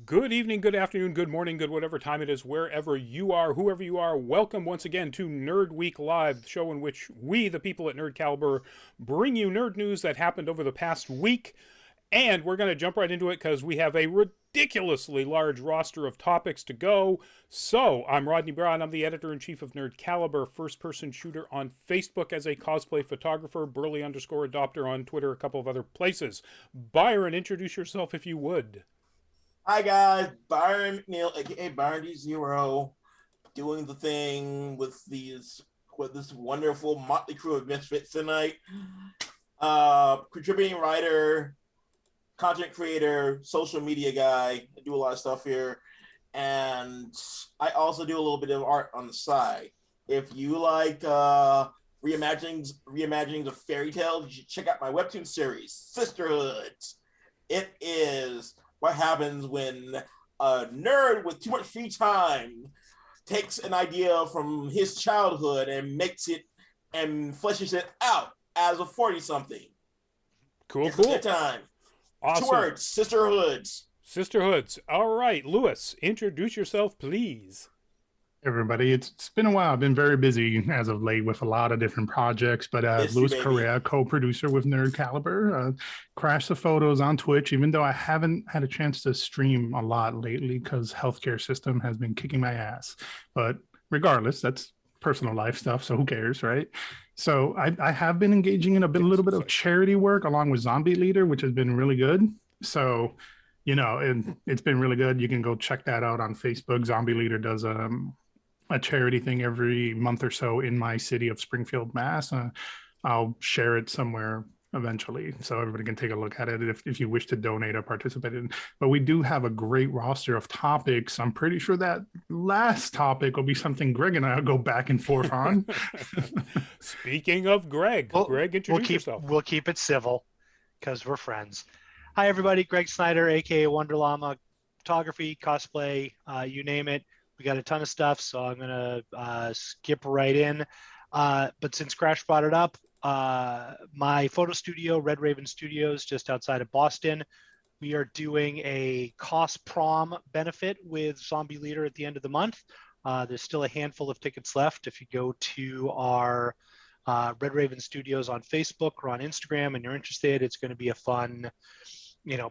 Good evening, good afternoon, good morning, good whatever time it is, wherever you are, whoever you are. Welcome once again to Nerd Week Live, the show in which we, the people at Nerd Caliber, bring you nerd news that happened over the past week. And we're going to jump right into it because we have a ridiculously large roster of topics to go. So, I'm Rodney Brown. I'm the editor-in-chief of Nerd Caliber, first-person shooter on Facebook as a cosplay photographer, burly_adopter on Twitter, a couple of other places. Byron, introduce yourself if you would. Hi guys, Byron McNeil, aka Byron D0, doing the thing with this wonderful motley crew of misfits tonight. Contributing writer, content creator, social media guy. I do a lot of stuff here, and I also do a little bit of art on the side. If you like reimaginings of fairy tales, you should check out my webtoon series, Sisterhood. It is what happens when a nerd with too much free time takes an idea from his childhood and makes it and fleshes it out as a 40 something. Cool, It's a cool. good time. Awesome. 2 words, sisterhoods. Sisterhoods. All right, Lewis, introduce yourself, please. Everybody, it's been a while. I've been very busy as of late with a lot of different projects, but Louis Correa, co-producer with Nerd Caliber, crashed the photos on Twitch, even though I haven't had a chance to stream a lot lately because healthcare system has been kicking my ass. But regardless, that's personal life stuff, so who cares, right? So I have been engaging in a little bit of charity work along with Zombie Leader, which has been really good. So, you know, it's been really good. You can go check that out on Facebook. Zombie Leader does a charity thing every month or so in my city of Springfield, Mass. I'll share it somewhere eventually so everybody can take a look at it if you wish to donate or participate in. But we do have a great roster of topics. I'm pretty sure that last topic will be something Greg and I will go back and forth on. Speaking of Greg, Greg, introduce yourself. We'll keep it civil because we're friends. Hi, everybody. Greg Snyder, aka Wonder Llama, photography, cosplay, you name it. We got a ton of stuff, so I'm going to skip right in. But since Crash brought it up, my photo studio, Red Raven Studios, just outside of Boston, we are doing a cos prom benefit with Zombie Leader at the end of the month. There's still a handful of tickets left. If you go to our Red Raven Studios on Facebook or on Instagram and you're interested, it's going to be a fun,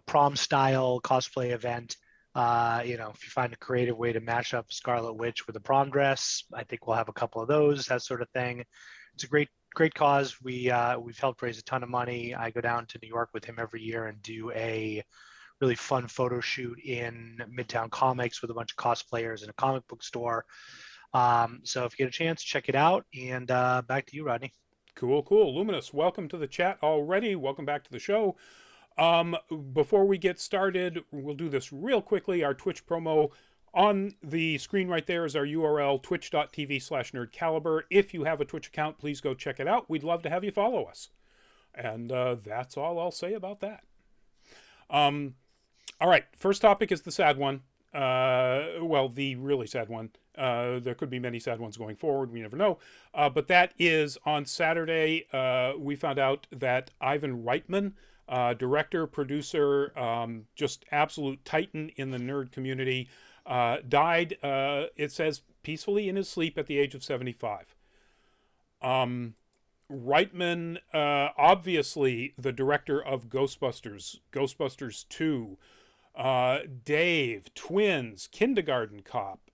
prom-style cosplay event. If you find a creative way to mash up Scarlet Witch with a prom dress, I think we'll have a couple of those, that sort of thing. It's a great cause. We've helped raise a ton of money. I go down to New York with him every year and do a really fun photo shoot in Midtown Comics with a bunch of cosplayers in a comic book store. So if you get a chance, check it out. And back to you, Rodney. Cool. Luminous, welcome to the chat already. Welcome back to the show. Before we get started, we'll do this real quickly. Our Twitch promo on the screen right there is our URL, twitch.tv/nerdcaliber. If you have a Twitch account, please go check it out. We'd love to have you follow us. And that's all I'll say about that. All right, first topic is the sad one. The really sad one. There could be many sad ones going forward. We never know. But that is on Saturday, we found out that Ivan Reitman, director, producer, just absolute titan in the nerd community, died, it says, peacefully in his sleep at the age of 75. Reitman, obviously the director of Ghostbusters, Ghostbusters 2, Dave, Twins, Kindergarten Cop,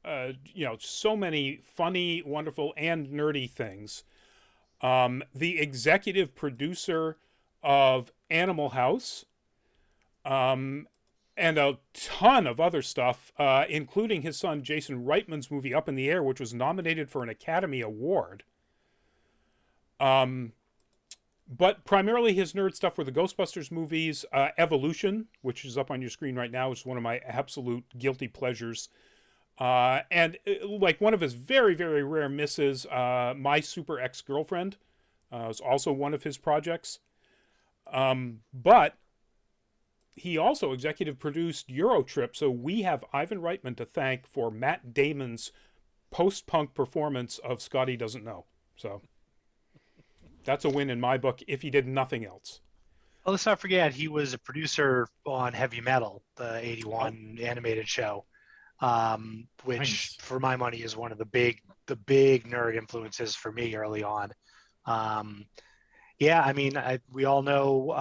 so many funny, wonderful, and nerdy things. The executive producer of Animal House, and a ton of other stuff, including his son Jason Reitman's movie Up in the Air, which was nominated for an Academy Award. But primarily his nerd stuff were the Ghostbusters movies, Evolution, which is up on your screen right now, is one of my absolute guilty pleasures. And like one of his very, very rare misses, My Super Ex-Girlfriend was also one of his projects. But he also executive produced Eurotrip, so we have Ivan Reitman to thank for Matt Damon's post-punk performance of Scotty Doesn't Know. So that's a win in my book if he did nothing else. Well, let's not forget he was a producer on Heavy Metal, the '81 animated show, which Nice. for my money is one of the big nerd influences for me early on. Yeah, I mean, we all know,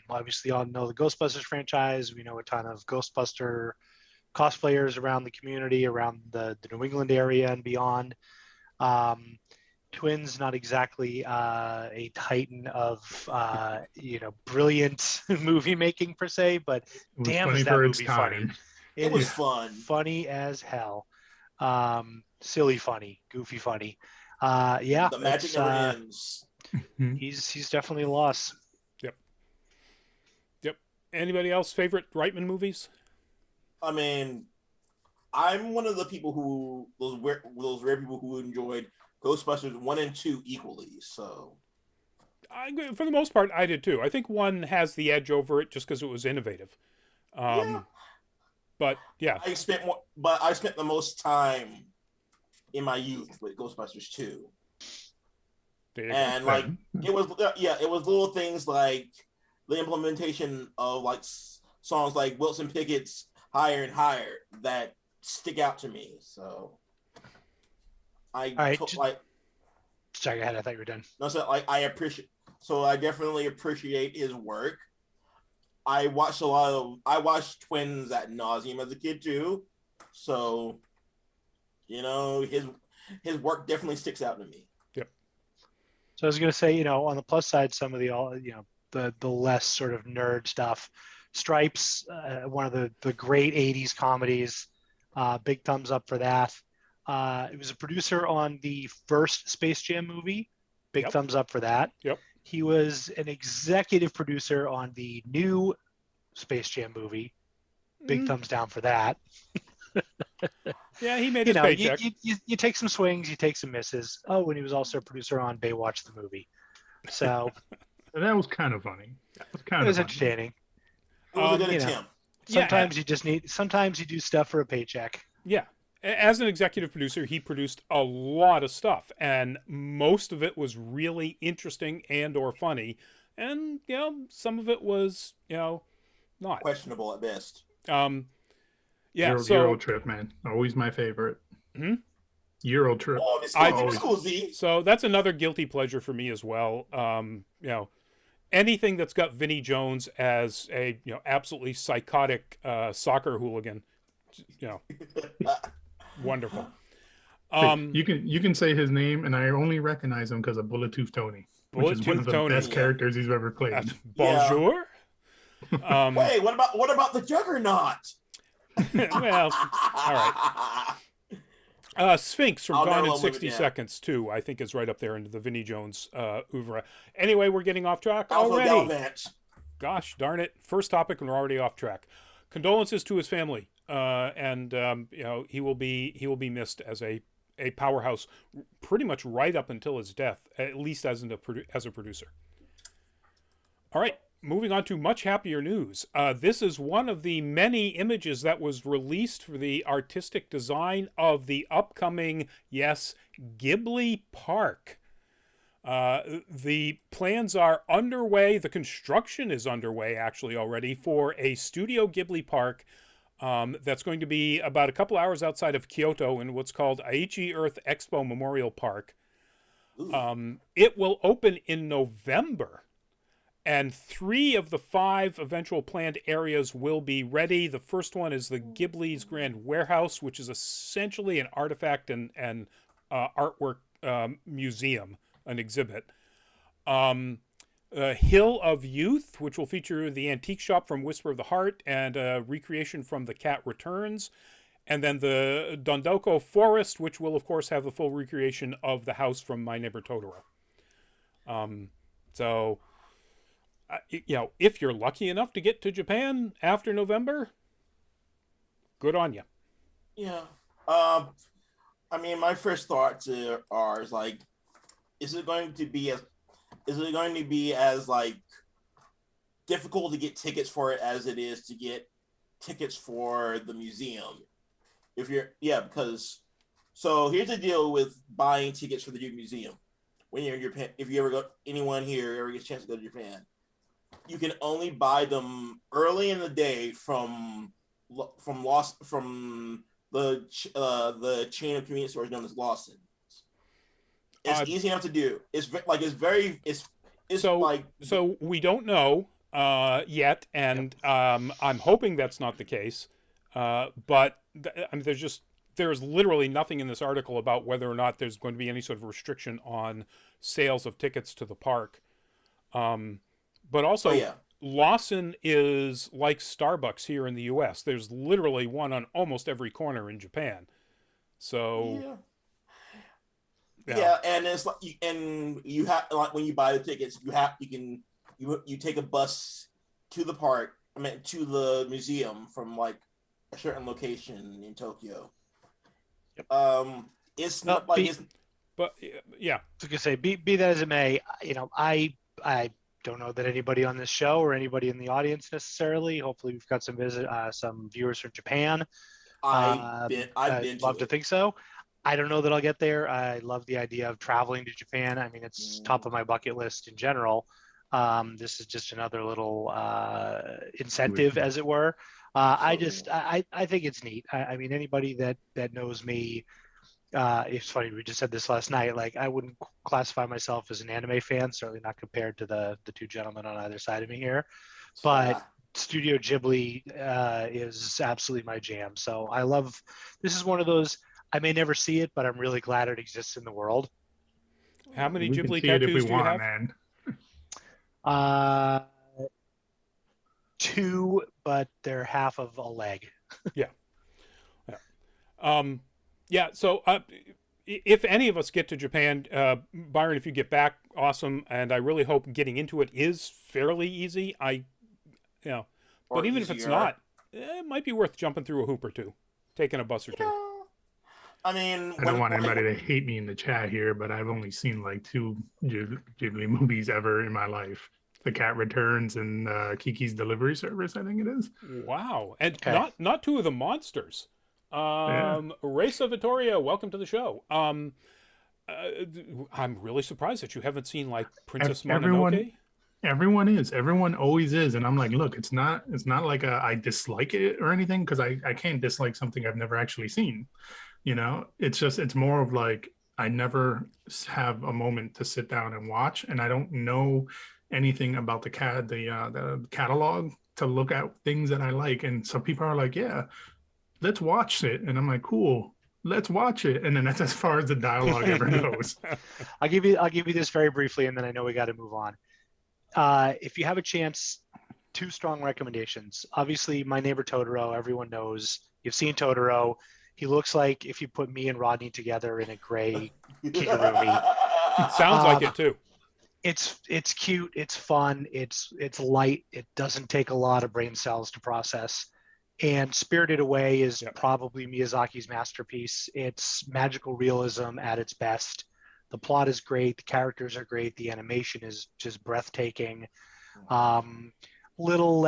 obviously, all know the Ghostbusters franchise. We know a ton of Ghostbuster cosplayers around the community, around the New England area and beyond. Twins, not exactly a titan of brilliant movie making per se, but It was damn, funny is that for its movie funny? time. It was fun. Funny as hell, silly funny, goofy funny. Yeah, The magic never ends. He's definitely a loss. Yep. Anybody else favorite Reitman movies? I mean, I'm one of the people who those rare people who enjoyed Ghostbusters 1 and 2 equally. So, For the most part, I did too. I think 1 has the edge over it just because it was innovative. yeah. But yeah, I spent the most time in my youth with Ghostbusters 2. And like it was little things like the implementation of like songs like Wilson Pickett's Higher and Higher that stick out to me. So Sorry, go ahead. I thought you were done. No, so like I definitely appreciate his work. I watched Twins ad nauseum as a kid too. So his work definitely sticks out to me. So I was going to say, on the plus side, some of the less sort of nerd stuff. Stripes, one of the great 80s comedies. Big thumbs up for that. It was a producer on the first Space Jam movie. Big thumbs up for that. Yep. He was an executive producer on the new Space Jam movie. Big thumbs down for that. Yeah, he made his paycheck. You take some swings, you take some misses. Oh, and he was also a producer on Baywatch the movie. So that was kind of funny. It was entertaining. It was a good attempt. Sometimes you do stuff for a paycheck. Yeah. As an executive producer, he produced a lot of stuff, and most of it was really interesting and or funny, and some of it was not questionable at best. Yeah, Euro Trip, man, always my favorite. Euro Trip. So that's another guilty pleasure for me as well. Anything that's got Vinnie Jones as a absolutely psychotic soccer hooligan, wonderful. You can say his name, and I only recognize him because of Bullet Tooth Tony, which is one of the best characters he's ever played. Bonjour. Wait, what about the Juggernaut? Well, all right. Sphinx from Gone in 60 Seconds, too, I think is right up there into the Vinnie Jones oeuvre. Anyway, we're getting off track already. Gosh darn it. First topic, and we're already off track. Condolences to his family. And he will be missed as a powerhouse pretty much right up until his death, at least as a producer. All right. Moving on to much happier news. This is one of the many images that was released for the artistic design of the upcoming, Ghibli Park. The plans are underway. The construction is underway, actually, already, for a Studio Ghibli Park that's going to be about a couple hours outside of Kyoto in what's called Aichi Earth Expo Memorial Park. It will open in November. And 3 of the 5 eventual planned areas will be ready. The first one is the Ghibli's Grand Warehouse, which is essentially an artifact and artwork museum, an exhibit. Hill of Youth, which will feature the antique shop from Whisper of the Heart and a recreation from The Cat Returns. And then the Dondoko Forest, which will, of course, have the full recreation of the house from My Neighbor Totoro. If you're lucky enough to get to Japan after November, good on you. Yeah. I mean, my first thoughts are like, is it going to be as like difficult to get tickets for it as it is to get tickets for the museum? Because here's the deal with buying tickets for the museum when you're in Japan. If you ever go, anyone here ever gets a chance to go to Japan, you can only buy them early in the day from the chain of convenience stores known as Lawson. It's easy enough to do. It's so we don't know yet, and I'm hoping that's not the case. But I mean, there's literally nothing in this article about whether or not there's going to be any sort of restriction on sales of tickets to the park. But also, Lawson is like Starbucks here in the U.S. There's literally one on almost every corner in Japan. So. Yeah, and it's like, you have, like, when you buy the tickets, you take a bus to the park. I mean, to the museum from like a certain location in Tokyo. It's not like it's. But yeah, I was gonna say, be that as it may, I don't know that anybody on this show or anybody in the audience necessarily. Hopefully, we've got some viewers from Japan. I'd love to think so. I don't know that I'll get there. I love the idea of traveling to Japan. I mean, it's top of my bucket list in general. This is just another little incentive, as it were. I think it's neat. I mean, anybody that knows me, it's funny, we just said this last night, like, I wouldn't classify myself as an anime fan, certainly not compared to the two gentlemen on either side of me here. But Studio Ghibli is absolutely my jam. So this is one of those, I may never see it, but I'm really glad it exists in the world. How many Ghibli tattoos do you have? Man. 2, but they're half of a leg. Yeah. So if any of us get to Japan, Byron, if you get back, awesome. And I really hope getting into it is fairly easy. But even if it's not, it might be worth jumping through a hoop or two, taking a bus or two. I mean, I don't want anybody to hate me in the chat here, but I've only seen like 2 Ghibli movies ever in my life: The Cat Returns and Kiki's Delivery Service, I think it is. Wow, and not 2 of the monsters. Reza Vittoria, welcome to the show. I'm really surprised that you haven't seen like Princess Mononoke. Everyone always is, and I'm like, look, it's not like I dislike it or anything, because I can't dislike something I've never actually seen. It's more of like, I never have a moment to sit down and watch, and I don't know anything about the catalog to look at things that I like. And some people are like, yeah, let's watch it, and I'm like, cool, let's watch it, and then that's as far as the dialogue ever goes. I'll give you this very briefly, and then I know we got to move on. If you have a chance, 2 strong recommendations. Obviously, My Neighbor Totoro, everyone knows. You've seen Totoro. He looks like if you put me and Rodney together in a gray kigurumi. Sounds like it too. It's cute. It's fun. It's light. It doesn't take a lot of brain cells to process. And Spirited Away is probably Miyazaki's masterpiece. It's magical realism at its best. The plot is great. The characters are great. The animation is just breathtaking. A little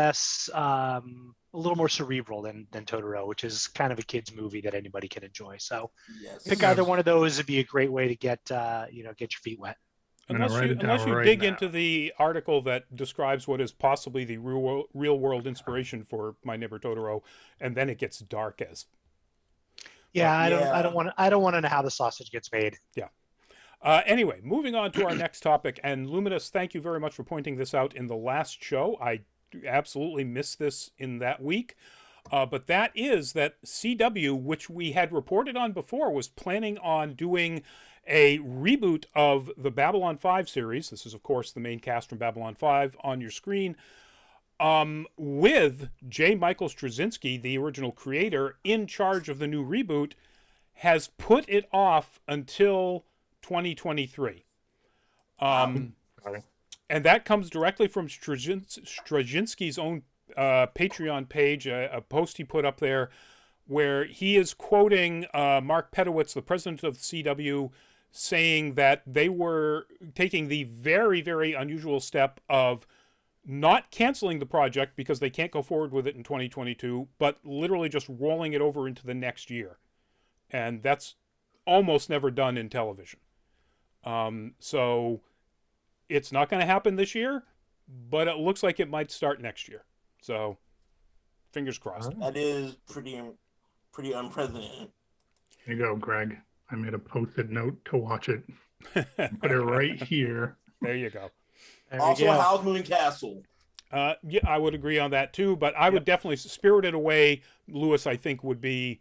more cerebral than Totoro, which is kind of a kid's movie that anybody can enjoy. So pick either one of those. It'd be a great way to get your feet wet. Unless you dig into the article that describes what is possibly the real world inspiration for My Neighbor Totoro, and then it gets dark as. I don't want to know how the sausage gets made. Yeah. Anyway, moving on to our next topic, and Luminous, thank you very much for pointing this out in the last show. I absolutely missed this in that week. But that is that CW, which we had reported on before, was planning on doing a reboot of the Babylon 5 series. This is, of course, the main cast from Babylon 5 on your screen, with J. Michael Straczynski, the original creator, in charge of the new reboot, has put it off until 2023. And that comes directly from Straczynski's own Patreon page, a post he put up there where he is quoting Mark Pedowitz, the president of the CW, saying that they were taking the very, very unusual step of not canceling the project because they can't go forward with it in 2022, but literally just rolling it over into the next year. And that's almost never done in television. So it's not going to happen this year, but it looks like it might start next year. So, fingers crossed. That is pretty unprecedented. There you go, Greg. I made a post-it note to watch it. Put it right here. There you go. There Also, Howl's Moving Castle. Yeah, I would agree on that too, but I would definitely Spirited Away, Lewis, I think would be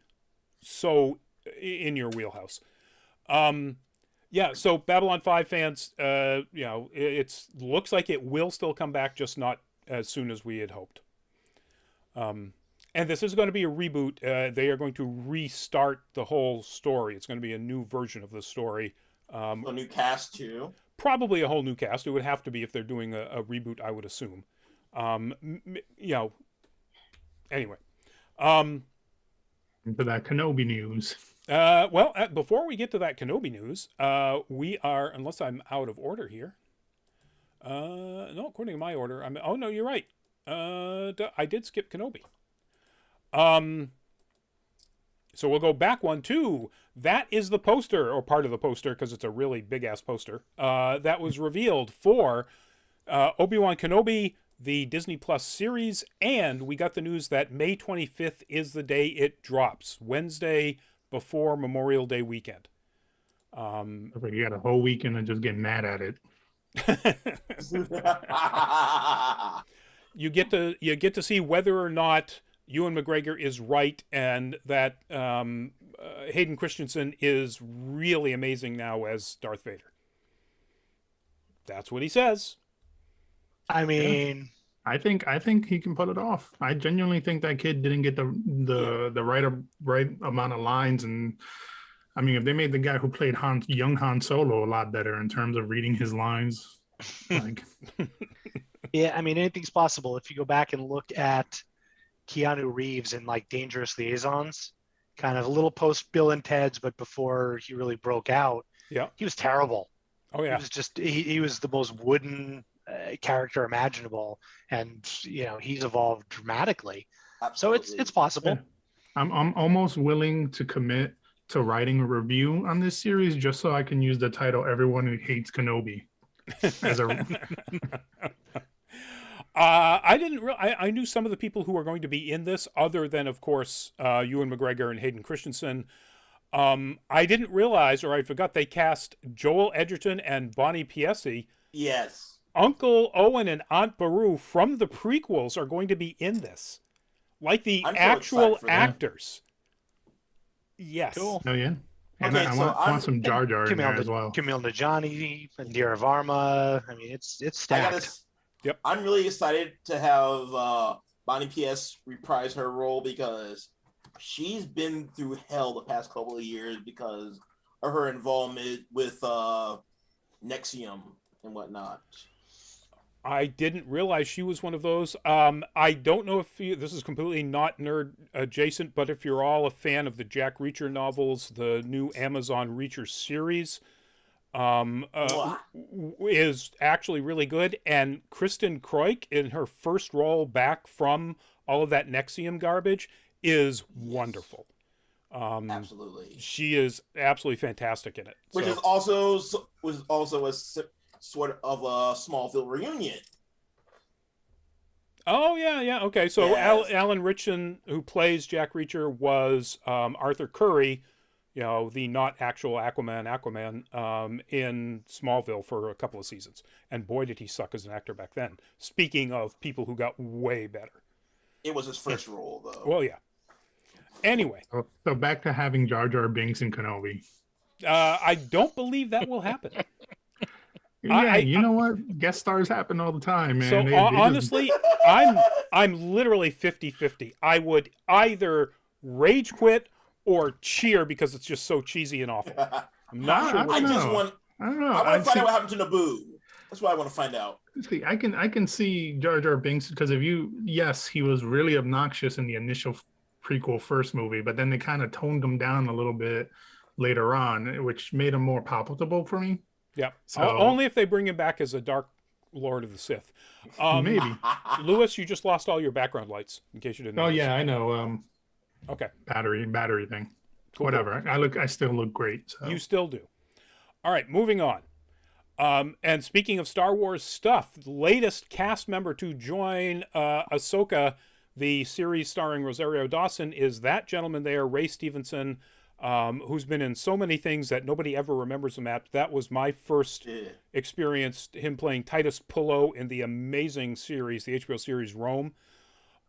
so in your wheelhouse. Yeah, so Babylon 5 fans, it looks like it will still come back, just not as soon as we had hoped. And this is going to be a reboot. They are going to restart the whole story. It's going to be a new version of the story. A new cast too. Probably a whole new cast. It would have to be if they're doing a reboot, I would assume. Anyway. Into that Kenobi news. Before we get to that Kenobi news, we are, unless I'm out of order here. No, according to my order, oh no, you're right. I did skip Kenobi. So we'll go back one too. That is the poster, or part of the poster, because it's a really big ass poster. That was revealed for Obi-Wan Kenobi, the Disney Plus series, and we got the news that May 25th is the day it drops, Wednesday before Memorial Day weekend. You got a whole weekend and just get mad at it. You get to see whether or not Ewan McGregor is right, and that Hayden Christensen is really amazing now as Darth Vader. That's what he says. I mean, I think he can pull it off. I genuinely think that kid didn't get the right amount of lines, and I mean, if they made the guy who played young Han Solo a lot better in terms of reading his lines, like. Yeah, I mean, anything's possible. If you go back and look at Keanu Reeves in like Dangerous Liaisons, kind of a little post Bill and Ted's, but before he really broke out, he was terrible. Oh yeah, he was just he was the most wooden character imaginable, and he's evolved dramatically. Absolutely. So it's possible. Yeah. I'm almost willing to commit to writing a review on this series just so I can use the title "Everyone Who Hates Kenobi" as a. I knew some of the people who were going to be in this, other than, of course, Ewan McGregor and Hayden Christensen. I didn't realize, or I forgot, they cast Joel Edgerton and Bonnie Piesse. Yes. Uncle Owen and Aunt Beru from the prequels are going to be in this. Like the actual actors. Yes. Cool. Oh, yeah. And I want some Jar Jar in there as well. Kumail Nanjiani, Indira Varma. I mean, it's stacked. Yep. I'm really excited to have Bonnie P.S. reprise her role because she's been through hell the past couple of years because of her involvement with Nexium and whatnot. I didn't realize she was one of those. I don't know if this is completely not nerd adjacent, but if you're all a fan of the Jack Reacher novels, the new Amazon Reacher series is actually really good. And Kristen Kroik, in her first role back from all of that Nexium garbage, is wonderful. Absolutely. She is absolutely fantastic in it. Which is also a sort of a Smallville reunion. Oh, yeah. Okay, so yes. Alan Ritchson, who plays Jack Reacher, was Arthur Curry, the not actual Aquaman in Smallville for a couple of seasons. And boy, did he suck as an actor back then. Speaking of people who got way better. It was his first role, though. Well, yeah. Anyway. So back to having Jar Jar Binks in Kenobi. I don't believe that will happen. Yeah, you know what? Guest stars happen all the time, man. So honestly, I'm literally 50-50. I would either rage quit or cheer because it's just so cheesy and awful. I'm not sure. I don't know. I want to find out what happened to Naboo. That's what I want to find out. See, I can see Jar Jar Binks because yes, he was really obnoxious in the initial prequel first movie, but then they kind of toned him down a little bit later on, which made him more palatable for me. Yeah, so, only if they bring him back as a Dark Lord of the Sith. Maybe. Lewis, you just lost all your background lights, in case you didn't know. Oh, yeah, I know. Okay. Battery thing. Cool. Whatever. I still look great. So. You still do. All right, moving on. And speaking of Star Wars stuff, the latest cast member to join Ahsoka, the series starring Rosario Dawson, is that gentleman there, Ray Stevenson, who's been in so many things that nobody ever remembers him at. That was my first experience, him playing Titus Pullo in the amazing series, the HBO series Rome.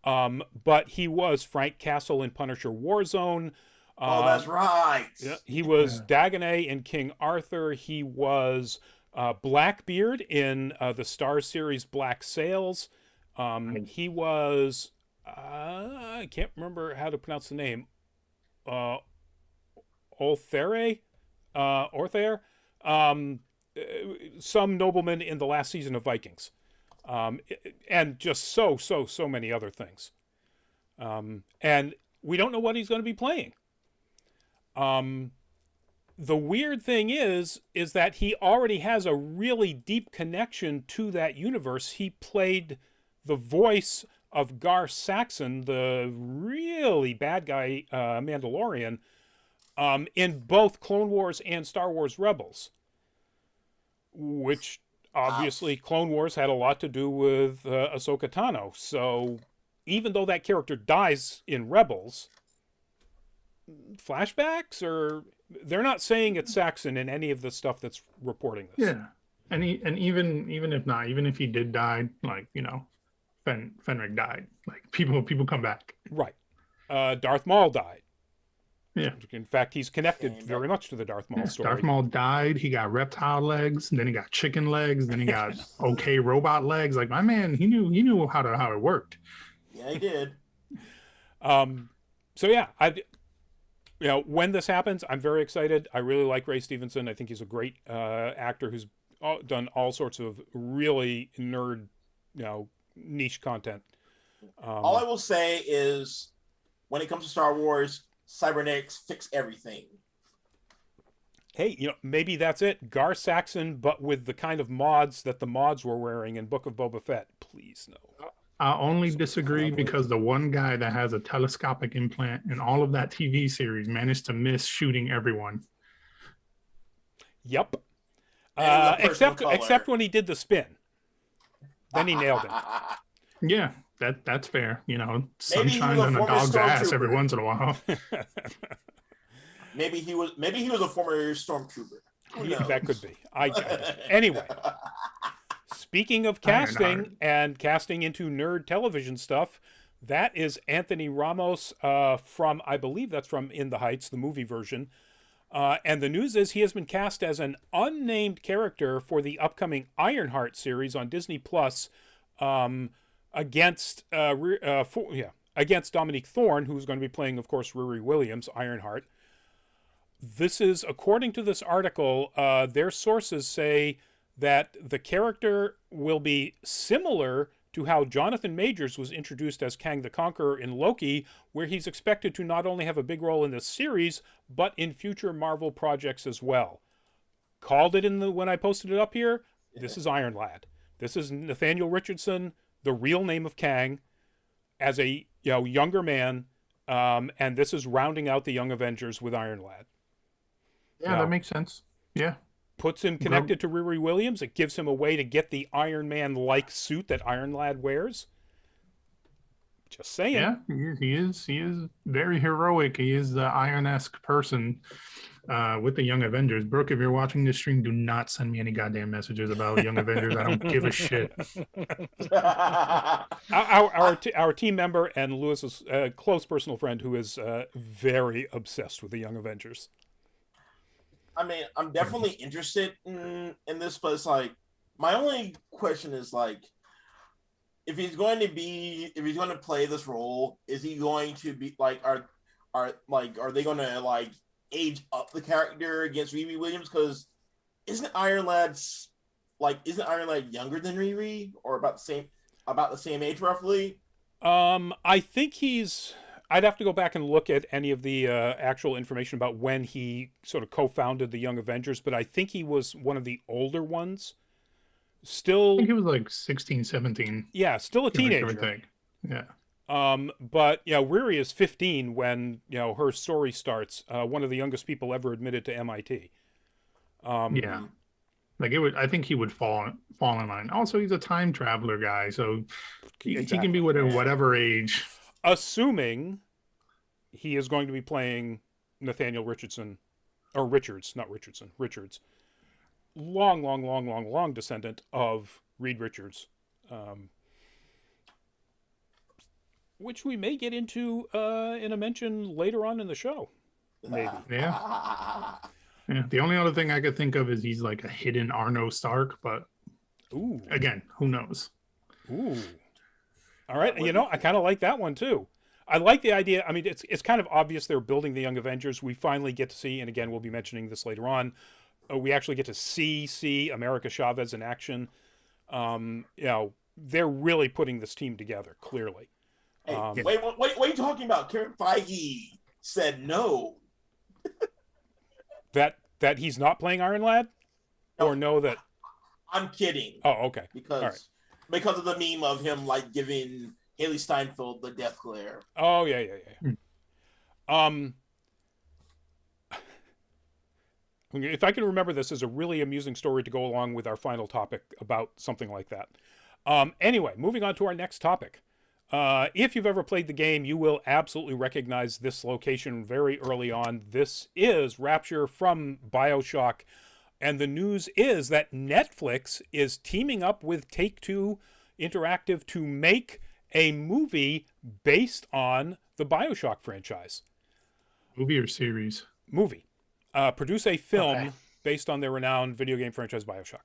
But he was Frank Castle in Punisher Warzone. That's right. Yeah, he was Dagonet in King Arthur. He was Blackbeard in the Star series Black Sails. He was, I can't remember how to pronounce the name, Orthere, some nobleman in the last season of Vikings, and just so many other things. And we don't know what he's going to be playing. The weird thing is that he already has a really deep connection to that universe. He played the voice of Gar Saxon, the really bad guy Mandalorian, in both Clone Wars and Star Wars Rebels, which obviously Clone Wars had a lot to do with Ahsoka Tano. So even though that character dies in Rebels, flashbacks, or they're not saying it's Saxon in any of the stuff that's reporting this. Yeah, and even if not, even if he did die, like, you know, Fenric died, like people come back. Right. Darth Maul died. Yeah. In fact, he's connected very much to the Darth Maul story. Darth Maul died. He got reptile legs, and then he got chicken legs, then he got okay robot legs. Like, my man, he knew how it worked. Yeah, he did. So yeah, when this happens, I'm very excited. I really like Ray Stevenson. I think he's a great actor who's done all sorts of really nerd, niche content. All I will say is, when it comes to Star Wars, cybernetics fix everything. Hey, maybe that's it. Gar Saxon, but with the kind of mods that the mods were wearing in Book of Boba Fett. Please no. I only disagree because the one guy that has a telescopic implant in all of that TV series managed to miss shooting everyone. Yep. Except when he did the spin. Then he nailed it. Yeah, that's fair. Sun shines on a dog's ass every once in a while. Maybe he was a former stormtrooper. Yeah, that could be. Anyway. Speaking of casting and casting into nerd television stuff, that is Anthony Ramos from, I believe that's from In the Heights, the movie version. And the news is he has been cast as an unnamed character for the upcoming Ironheart series on Disney Plus, against Dominique Thorne, who's going to be playing, of course, Riri Williams, Ironheart. This is, according to this article, their sources say that the character will be similar to how Jonathan Majors was introduced as Kang the Conqueror in Loki, where he's expected to not only have a big role in this series, but in future Marvel projects as well. Called it when I posted it up here. This is Iron Lad. This is Nathaniel Richardson, the real name of Kang, as a younger man, and this is rounding out the Young Avengers with Iron Lad. Yeah, that makes sense. Yeah. Puts him connected to Riri Williams. It gives him a way to get the Iron Man-like suit that Iron Lad wears. Just saying. Yeah, he is very heroic. He is the Iron-esque person with the Young Avengers. Brooke, if you're watching this stream, do not send me any goddamn messages about Young Avengers. I don't give a shit. Our team member and Lewis's close personal friend who is very obsessed with the Young Avengers. I mean, I'm definitely interested in this, but it's like, my only question is like, if he's going to play this role, is he going to be like, are they going to like age up the character against Riri Williams? Because isn't Iron Lad younger than Riri, or about the same age roughly? I think I'd have to go back and look at any of the actual information about when he sort of co-founded the Young Avengers, but I think he was one of the older ones. Still, I think he was like 16, 17. Yeah, still a teenager. Yeah. But Riri is 15 when her story starts. One of the youngest people ever admitted to MIT. Yeah. Like it would, I think he would fall in line. Also, he's a time traveler guy, so he can be whatever age. Assuming he is going to be playing Nathaniel Richardson, or Richards, not Richardson, Richards. Long descendant of Reed Richards. Which we may get into in a mention later on in the show. Maybe. Yeah. Yeah. The only other thing I could think of is he's like a hidden Arno Stark, but ooh, again, who knows? Ooh. All right. You know, I kind of like that one too. I like the idea. I mean, it's kind of obvious they're building the Young Avengers. We finally get to see, and again, we'll be mentioning this later on. We actually get to see America Chavez in action. You know, they're really putting this team together, clearly. Hey, wait, what are you talking about? Kevin Feige said no. that he's not playing Iron Lad? No, or no that... I'm kidding. Oh, okay. Because of the meme of him like giving Haley Steinfeld the death glare. Oh, yeah. If I can remember, this is a really amusing story to go along with our final topic about something like that. Anyway, moving on to our next topic. If you've ever played the game, you will absolutely recognize this location very early on. This is Rapture from Bioshock. And the news is that Netflix is teaming up with Take-Two Interactive to make a movie based on the Bioshock franchise. Movie or series? Movie. Produce a film based on their renowned video game franchise Bioshock.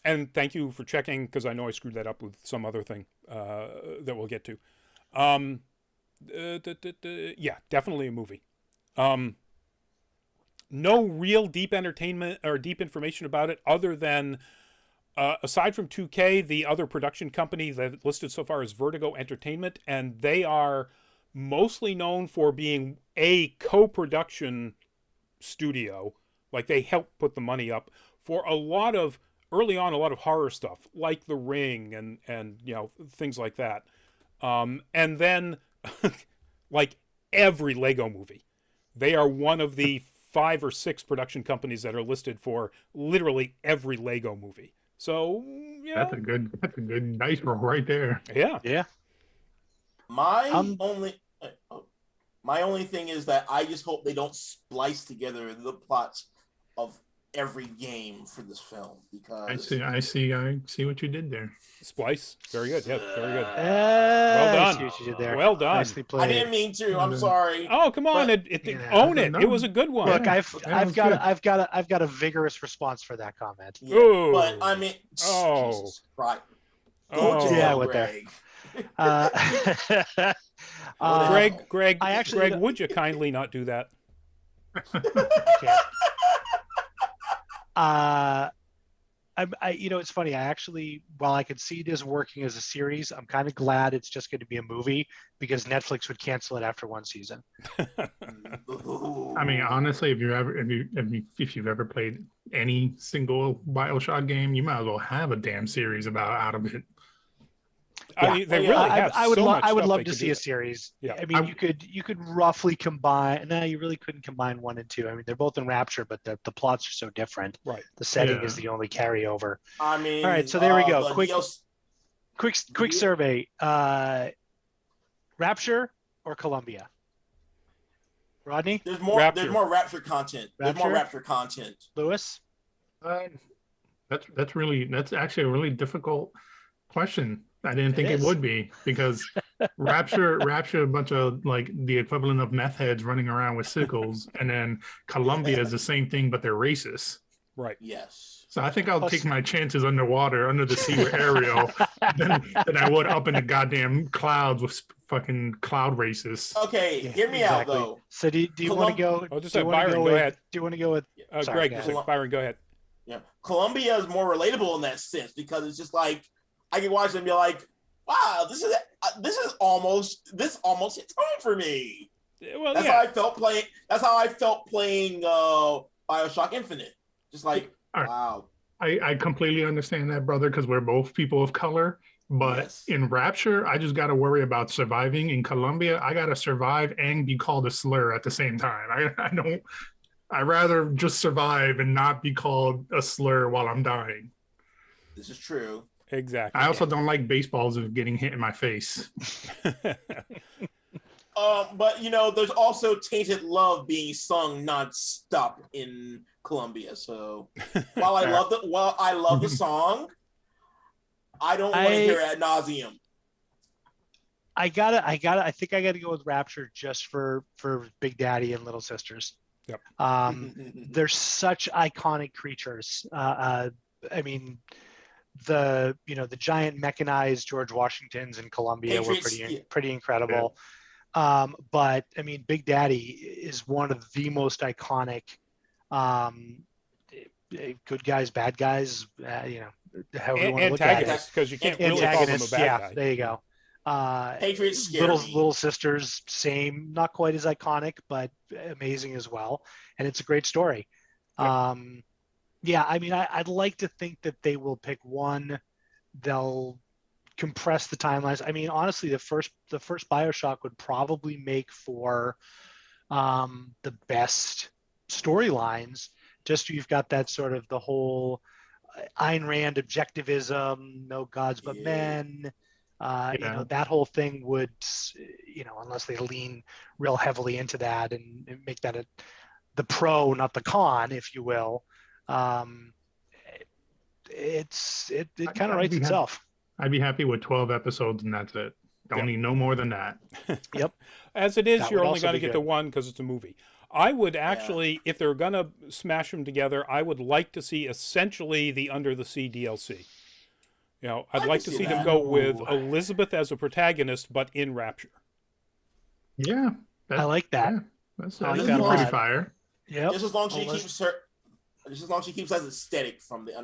And thank you for checking, because I know I screwed that up with some other thing that we'll get to. Yeah, definitely a movie. No real deep entertainment or deep information about it other than, aside from 2K, the other production company that listed so far is Vertigo Entertainment, and they are mostly known for being a co-production studio. Like, they help put the money up for early on, a lot of horror stuff, like The Ring and you know, things like that. And then, like every Lego movie, they are one of the 5 or 6 production companies that are listed for literally every Lego movie. So, you know, that's a good dice roll right there. Yeah. My only thing is that I just hope they don't splice together the plots of every game for this film, because I see what you did there. Splice, very good. Yeah, very good. Well done. I see what you did there. Well done. Nicely played. I didn't mean to. I'm sorry. Oh, come on! But, own it. It was a good one. Look, I've got a vigorous response for that comment. Yeah, Ooh. but I mean, Jesus Christ. Go to hell, Greg. Greg, would you kindly not do that? You know, it's funny. I actually, while I could see this working as a series, I'm kind of glad it's just going to be a movie, because Netflix would cancel it after one season. I mean, honestly, if you've ever played any single Bioshock game, you might as well have a damn series out of it. I mean, they really have I would love to see a series. Yeah. I mean, you could roughly combine. No, you really couldn't combine 1 and 2. I mean, they're both in Rapture, but the plots are so different. Right. The setting is the only carryover. I mean, all right. So there we go. Quick survey. Rapture or Columbia? Rodney? There's more Rapture content. There's more Rapture content. Lewis? That's actually a really difficult question. I didn't think it would be, because Rapture, a bunch of like the equivalent of meth heads running around with sickles, and then Columbia is the same thing, but they're racist. Right. Yes. So I think I'll take my chances underwater, under the sea with Ariel, than I would up in the goddamn clouds with fucking cloud racists. Okay, hear me out though. So do you want to go? I'll just say Byron. Go ahead. Do you want to go with Greg? Byron, go ahead. Yeah, Columbia is more relatable in that sense, because it's just like, I can watch it and be like, wow, this almost hits home for me. Well, that's how I felt playing. That's how I felt playing Bioshock Infinite. Just like, wow. I completely understand that, brother, because we're both people of color. But in Rapture, I just got to worry about surviving. In Columbia, I got to survive and be called a slur at the same time. I don't. I'd rather just survive and not be called a slur while I'm dying. This is true. Exactly. I also don't like baseballs of getting hit in my face. But you know, there's also "Tainted Love" being sung non-stop in Colombia. So while I love the song, I don't want to hear it ad nauseum. I think I gotta go with Rapture just for Big Daddy and Little Sisters. Yep. They're such iconic creatures. I mean, the giant mechanized George Washingtons in Colombia were pretty incredible. Yeah. But I mean, Big Daddy is one of the most iconic good guys, bad guys, however you want to look at it. Because you can't really call them a bad guy. There you go. Patriots scare Little Sisters, same, not quite as iconic, but amazing as well. And it's a great story. Yep. Yeah, I mean, I'd like to think that they will pick one. They'll compress the timelines. I mean, honestly, the first Bioshock would probably make for the best storylines. Just you've got that sort of the whole Ayn Rand objectivism, no gods but men. That whole thing would, unless they lean real heavily into that and make that the pro, not the con, if you will. It kind of writes itself. I'd be happy with 12 episodes and that's it. Don't need no more than that. Yep. As it is, you're only going to get to one because it's a movie. I would actually, if they're going to smash them together, I would like to see essentially the Under the Sea DLC. I'd like to see them go with Elizabeth as a protagonist, but in Rapture. Yeah. I like that. Yeah, that's pretty fire. Yeah. Just as long as she keeps that aesthetic from the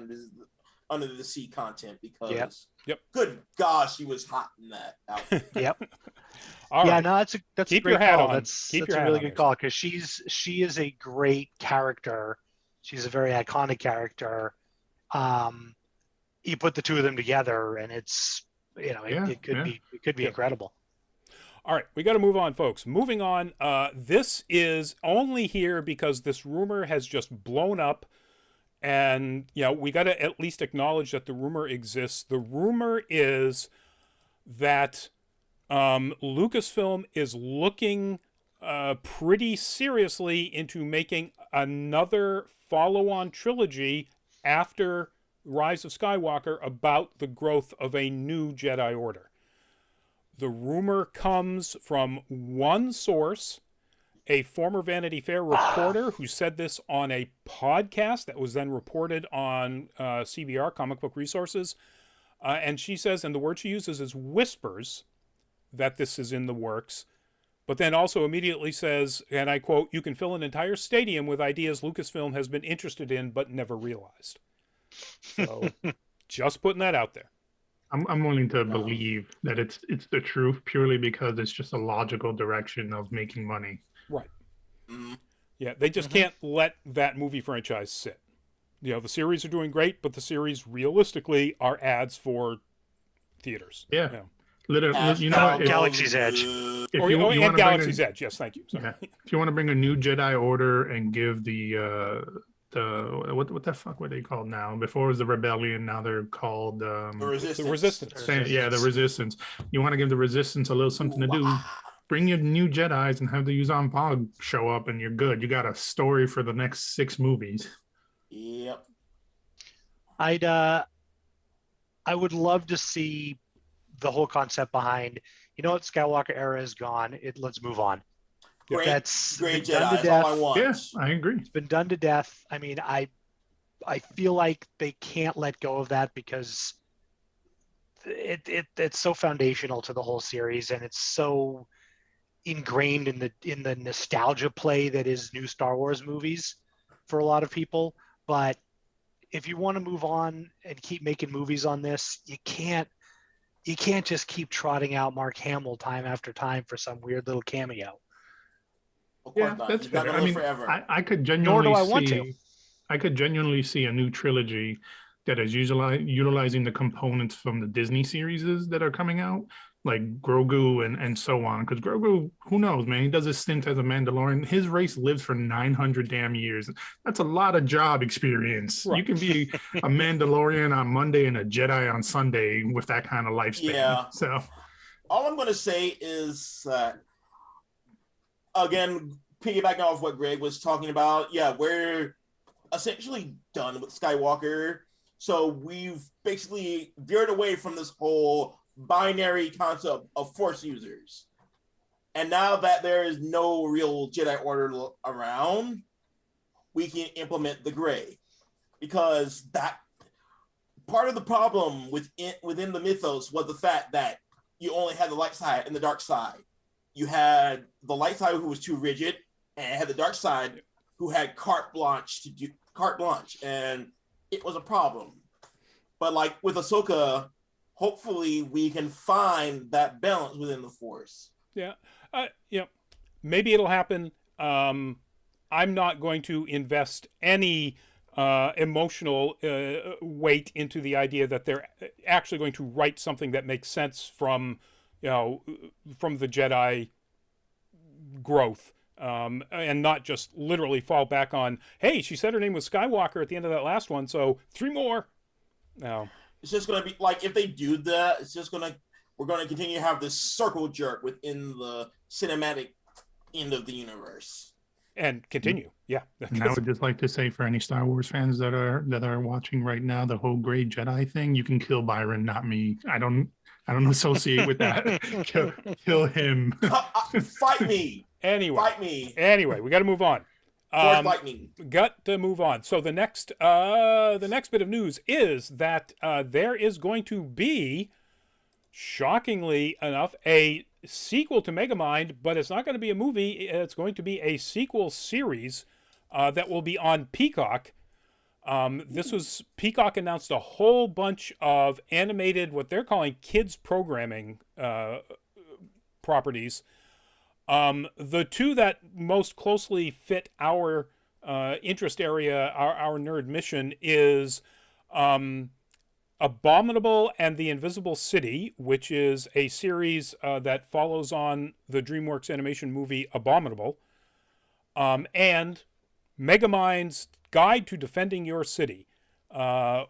Under the Sea content, because good gosh, she was hot in that outfit. Yep. All right. No, that's Keep a great your hat call. on. That's your a really good call, because she is a great character. She's a very iconic character. You put the two of them together, and it's it could be incredible. All right, we got to move on, folks. Moving on. This is only here because this rumor has just blown up, and we got to at least acknowledge that the rumor exists. The rumor is that Lucasfilm is looking pretty seriously into making another follow-on trilogy after Rise of Skywalker about the growth of a new Jedi Order. The rumor comes from one source, a former Vanity Fair reporter who said this on a podcast that was then reported on CBR, Comic Book Resources. And she says, and the word she uses is whispers, that this is in the works, but then also immediately says, and I quote, "You can fill an entire stadium with ideas Lucasfilm has been interested in but never realized." So just putting that out there. I'm willing to believe that it's the truth purely because it's just a logical direction of making money. Right. Yeah, they just can't let that movie franchise sit. The series are doing great, but the series realistically are ads for theaters. Yeah. Literally, Galaxy's Edge. And Galaxy's Edge. Yes, thank you. Yeah. If you want to bring a new Jedi Order and give the what the fuck were they called now? Before it was the Rebellion, now they're called the Resistance. The Resistance. Yeah, the Resistance. You want to give the Resistance a little something to do. Bring your new Jedis and have the Yuuzhan Vong show up, and you're good. You got a story for the next 6 movies. Yep. I would love to see the whole concept behind, what, Skywalker era is gone. Let's move on. Great Jedi. That's all I want. Yes, I agree. It's been done to death. I mean, I feel like they can't let go of that because it's so foundational to the whole series, and it's so ingrained in the nostalgia play that is new Star Wars movies for a lot of people. But if you want to move on and keep making movies on this, you can't just keep trotting out Mark Hamill time after time for some weird little cameo. Yeah, that's fair. I mean, I could genuinely see a new trilogy that is utilizing the components from the Disney series that are coming out like Grogu and so on. Because Grogu, who knows, man? He does his stint as a Mandalorian. His race lives for 900 damn years. That's a lot of job experience. Right. You can be a Mandalorian on Monday and a Jedi on Sunday with that kind of lifespan. Yeah. So all I'm going to say is, again, piggybacking off what Greg was talking about, yeah, we're essentially done with Skywalker. So we've basically veered away from this whole binary concept of Force users. And now that there is no real Jedi Order around, we can implement the gray. Because that part of the problem within the mythos was the fact that you only had the light side and the dark side. You had the light side who was too rigid, and had the dark side who had carte blanche, and it was a problem. But like with Ahsoka, hopefully we can find that balance within the Force. Yeah. Maybe it'll happen. I'm not going to invest any emotional weight into the idea that they're actually going to write something that makes sense from the Jedi growth. And not just literally fall back on, hey, she said her name was Skywalker at the end of that last one, so 3 more. No. It's just going to be like, if they do that, we're going to continue to have this circle jerk within the cinematic end of the universe. And continue. Yeah. And I would just like to say, for any Star Wars fans that are watching right now, the whole gray Jedi thing, you can kill Byron, not me. I don't associate with that. kill him. Fight me. Anyway. Fight me. Anyway, we got to move on. Lightning. Got to move on. So the next bit of news is that there is going to be, shockingly enough, a sequel to Megamind, but it's not going to be a movie. It's going to be a sequel series that will be on Peacock. Peacock announced a whole bunch of animated, what they're calling kids programming properties. The two that most closely fit our interest area, our nerd mission, is Abominable and the Invisible City, which is a series that follows on the DreamWorks animation movie Abominable, and Megamind's Guide to Defending Your City,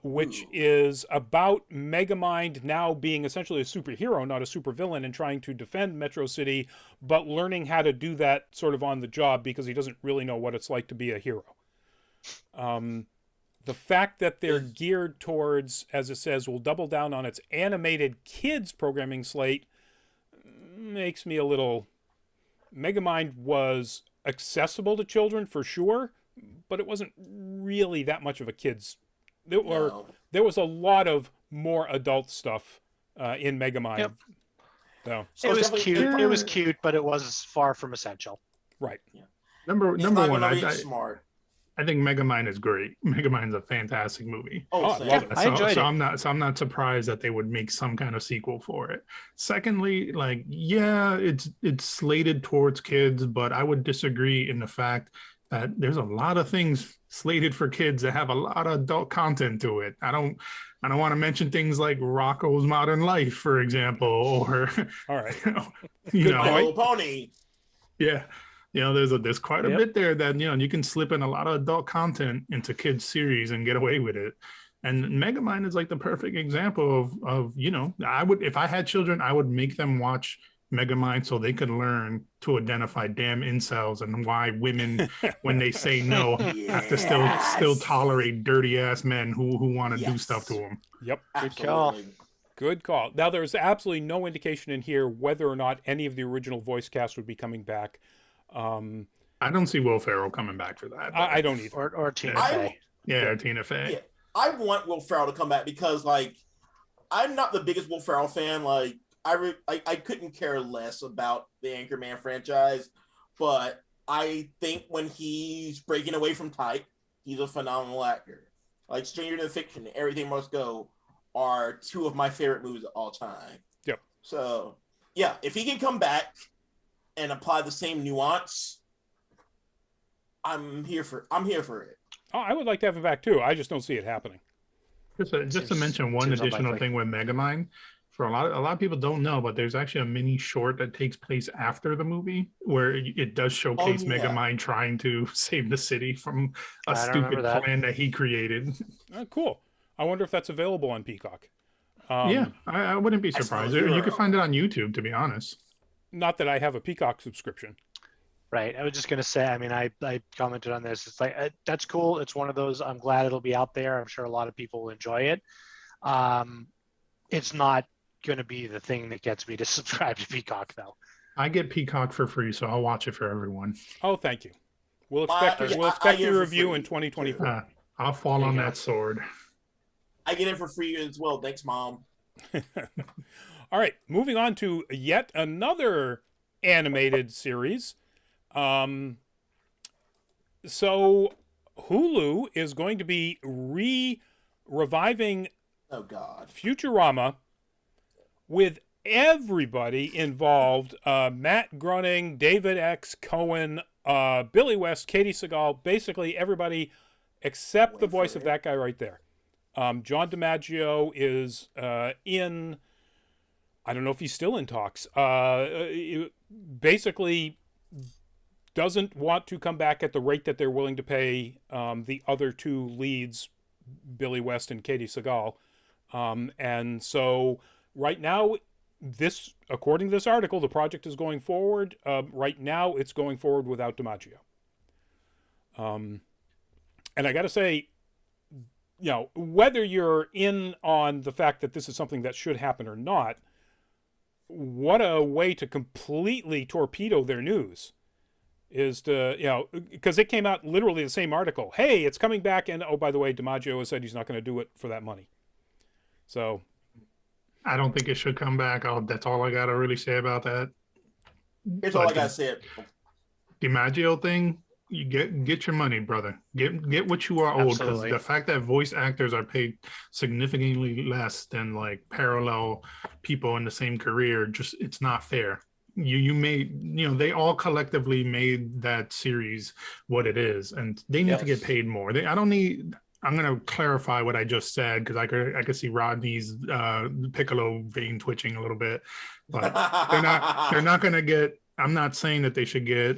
which is about Megamind now being essentially a superhero, not a supervillain, and trying to defend Metro City, but learning how to do that sort of on the job because he doesn't really know what it's like to be a hero. The fact that they're geared towards, as it says, will double down on its animated kids programming slate makes me a little... Megamind was accessible to children for sure, but it wasn't really that much of a kids. There was a lot of more adult stuff in Megamind. Yep. So it was cute. It was cute, but it was far from essential. Right. Yeah. Number one, smart. I think Megamind is great. Megamind's a fantastic movie. Oh, I love it. I enjoyed it. I'm not surprised that they would make some kind of sequel for it. Secondly, it's slated towards kids, but I would disagree in the fact that there's a lot of things slated for kids that have a lot of adult content to it. I don't want to mention things like Rocco's Modern Life, for example, or all right, My Little Pony. Yeah. There's quite a bit there that, you can slip in a lot of adult content into kids series and get away with it. And Megamind is like the perfect example of I would, if I had children, I would make them watch Megamind so they could learn to identify damn incels and why women, when they say no, have to still tolerate dirty ass men who want to do stuff to them. Yep. Good call. Now, there's absolutely no indication in here whether or not any of the original voice cast would be coming back. I don't see Will Ferrell coming back for that. I don't either. Or Tina Fey. Yeah, Tina Fey. Yeah, I want Will Ferrell to come back because, I'm not the biggest Will Ferrell fan. I couldn't care less about the Anchorman franchise, but I think when he's breaking away from type, he's a phenomenal actor. Like Stranger Than Fiction, Everything Must Go are two of my favorite movies of all time. Yep. So, yeah, if he can come back and apply the same nuance, I'm here for it. Oh, I would like to have him back too. I just don't see it happening. Just to mention one additional thing with Megamind, for a lot of people don't know, but there's actually a mini short that takes place after the movie where it does showcase Megamind trying to save the city from a stupid plan that he created. Cool. I wonder if that's available on Peacock. Yeah, I wouldn't be surprised. You could find it on YouTube, to be honest. Not that I have a Peacock subscription. Right. I was just going to say, I mean, I commented on this. It's like, that's cool. It's one of those, I'm glad it'll be out there. I'm sure a lot of people will enjoy it. It's not going to be the thing that gets me to subscribe to Peacock, though. I get Peacock for free, so I'll watch it for everyone. Oh, thank you. We'll expect your review in 2024. I'll fall on that sword. I get it for free as well. Thanks, Mom. All right, moving on to yet another animated series. So Hulu is going to be reviving Futurama with everybody involved. Matt Groening, David X. Cohen, Billy West, Katie Seagal, basically everybody except the voice of that guy right there. John DiMaggio is in, I don't know if he's still in talks, basically doesn't want to come back at the rate that they're willing to pay the other two leads, Billy West and Katie Seagal. And so right now, according to this article, the project is going forward. Right now, it's going forward without DiMaggio. And I got to say, you know, whether you're in on the fact that this is something that should happen or not, what a way to completely torpedo their news is to, you know, because it came out literally the same article. Hey, it's coming back. And oh, by the way, DiMaggio has said he's not going to do it for that money. So I don't think it should come back. That's all I got to really say about that. Here's all I got to say. DiMaggio thing, you get your money, brother. Get what you are owed, because the fact that voice actors are paid significantly less than like parallel people in the same career, just it's not fair. They all collectively made that series what it is, and they need to get paid more. I'm going to clarify what I just said, because I could see Rodney's Piccolo vein twitching a little bit, but they're not going to get. I'm not saying that they should get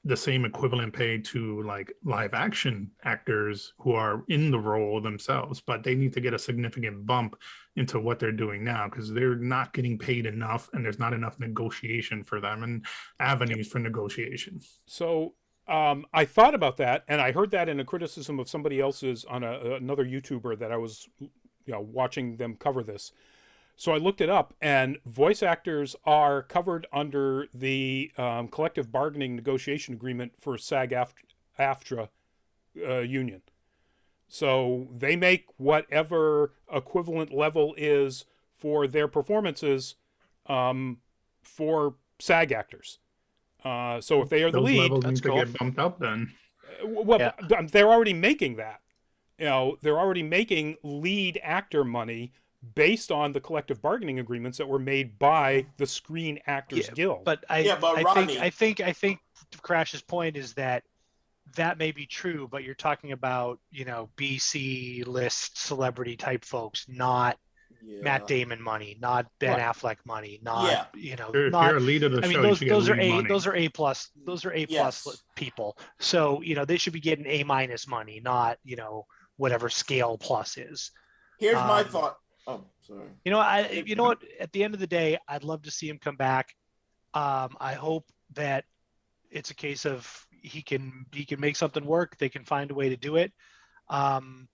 the same equivalent pay to like live action actors who are in the role themselves, but they need to get a significant bump into what they're doing now, because they're not getting paid enough, and there's not enough negotiation for them and avenues for negotiation. So I thought about that, and I heard that in a criticism of somebody else's on another YouTuber that I was, watching them cover this. So I looked it up, and voice actors are covered under the collective bargaining negotiation agreement for SAG-AFTRA union. So they make whatever equivalent level is for their performances for SAG actors. So if they are the lead, that's cool. Get bumped up then. They're already making that. They're already making lead actor money based on the collective bargaining agreements that were made by the Screen Actors Guild. But I think Crash's point is that may be true, but you're talking about, BC list celebrity type folks, not Matt Damon money, not Ben Affleck money, not you're a lead of the show. Those are A plus people. So they should be getting A- money, not whatever scale plus is. Here's my thought. Oh, sorry. You know what? At the end of the day, I'd love to see him come back. I hope that it's a case of he can make something work. They can find a way to do it. I'm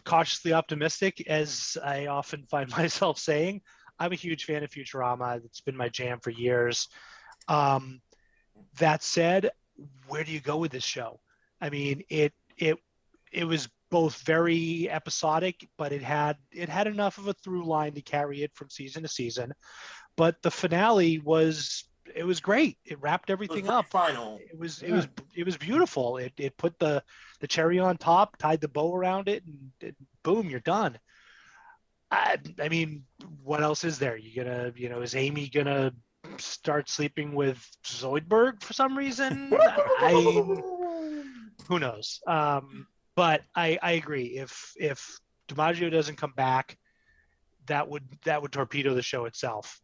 cautiously optimistic, as I often find myself saying. I'm a huge fan of Futurama. It's been my jam for years. That said, where do you go with this show? I mean, it was both very episodic, but it had enough of a through line to carry it from season to season. But the finale was great. It wrapped everything up. Final. It was beautiful. It put the cherry on top, tied the bow around it, and boom, you're done. I mean, what else is there? Is Amy gonna start sleeping with Zoidberg for some reason? Who knows? But I agree. If DiMaggio doesn't come back, that would torpedo the show itself.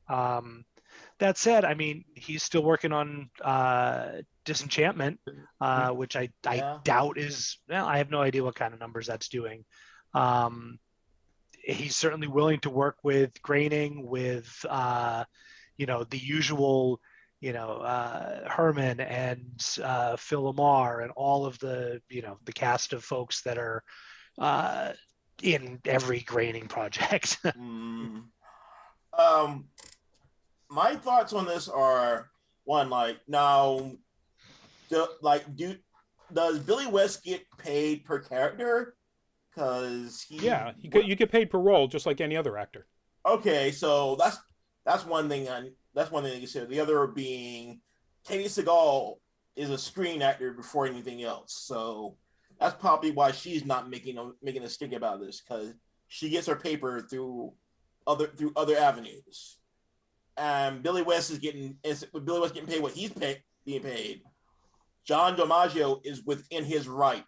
That said, I mean, he's still working on Disenchantment, which I doubt is. Well, I have no idea what kind of numbers that's doing. He's certainly willing to work with Groening, with the usual, Herman and Phil Lamar and all of the the cast of folks that are in every Groening project. My thoughts on this are one, does Billy West get paid per character? Because you get paid per role just like any other actor. Okay, so that's one thing. That's one thing to consider. The other being Katie Seagal is a screen actor before anything else, so that's probably why she's not making a stink about this, because she gets her paper through other avenues. And Billy West getting paid what he's being paid. John DiMaggio is within his right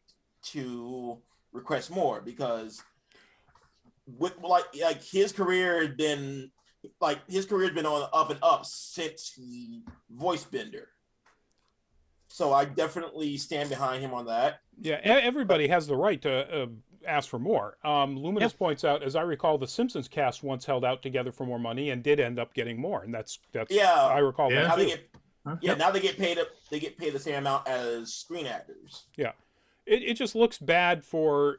to request more, because with his career has been on the up and up since he voiced Bender. So I definitely stand behind him on that. Yeah, everybody has the right to ask for more. Luminous points out, as I recall, the Simpsons cast once held out together for more money and did end up getting more, and that's I recall that. Now they get paid the same amount as screen actors. Yeah. It just looks bad for,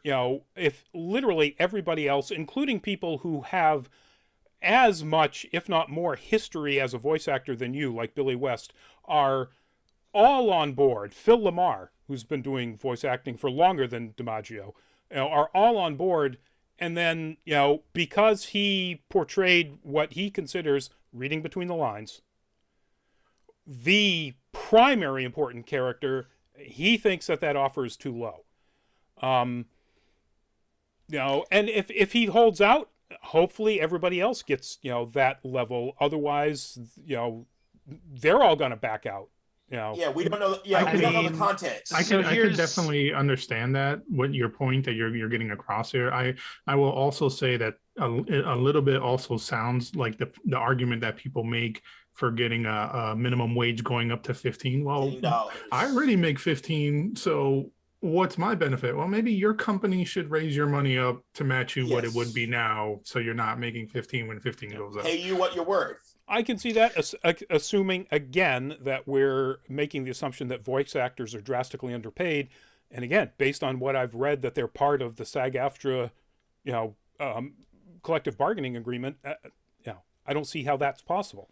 if literally everybody else, including people who have as much, if not more, history as a voice actor than you, like Billy West, are all on board. Phil Lamar, who's been doing voice acting for longer than DiMaggio, are all on board. And then, because he portrayed what he considers, reading between the lines, the primary important character, he thinks that offer is too low. And if he holds out, hopefully everybody else gets, that level. Otherwise, they're all going to back out. Yeah, we don't know. Yeah, we don't know the context. I can definitely understand that. What your point that you're getting across here. I will also say that a little bit also sounds like the argument that people make for getting a minimum wage going up to 15. Well, $15. I already make 15, so what's my benefit? Well, maybe your company should raise your money up to match you what it would be now, so you're not making 15 when 15 goes up. Pay you what you're worth. I can see that, assuming, again, that we're making the assumption that voice actors are drastically underpaid. And again, based on what I've read, that they're part of the SAG-AFTRA, collective bargaining agreement, I don't see how that's possible.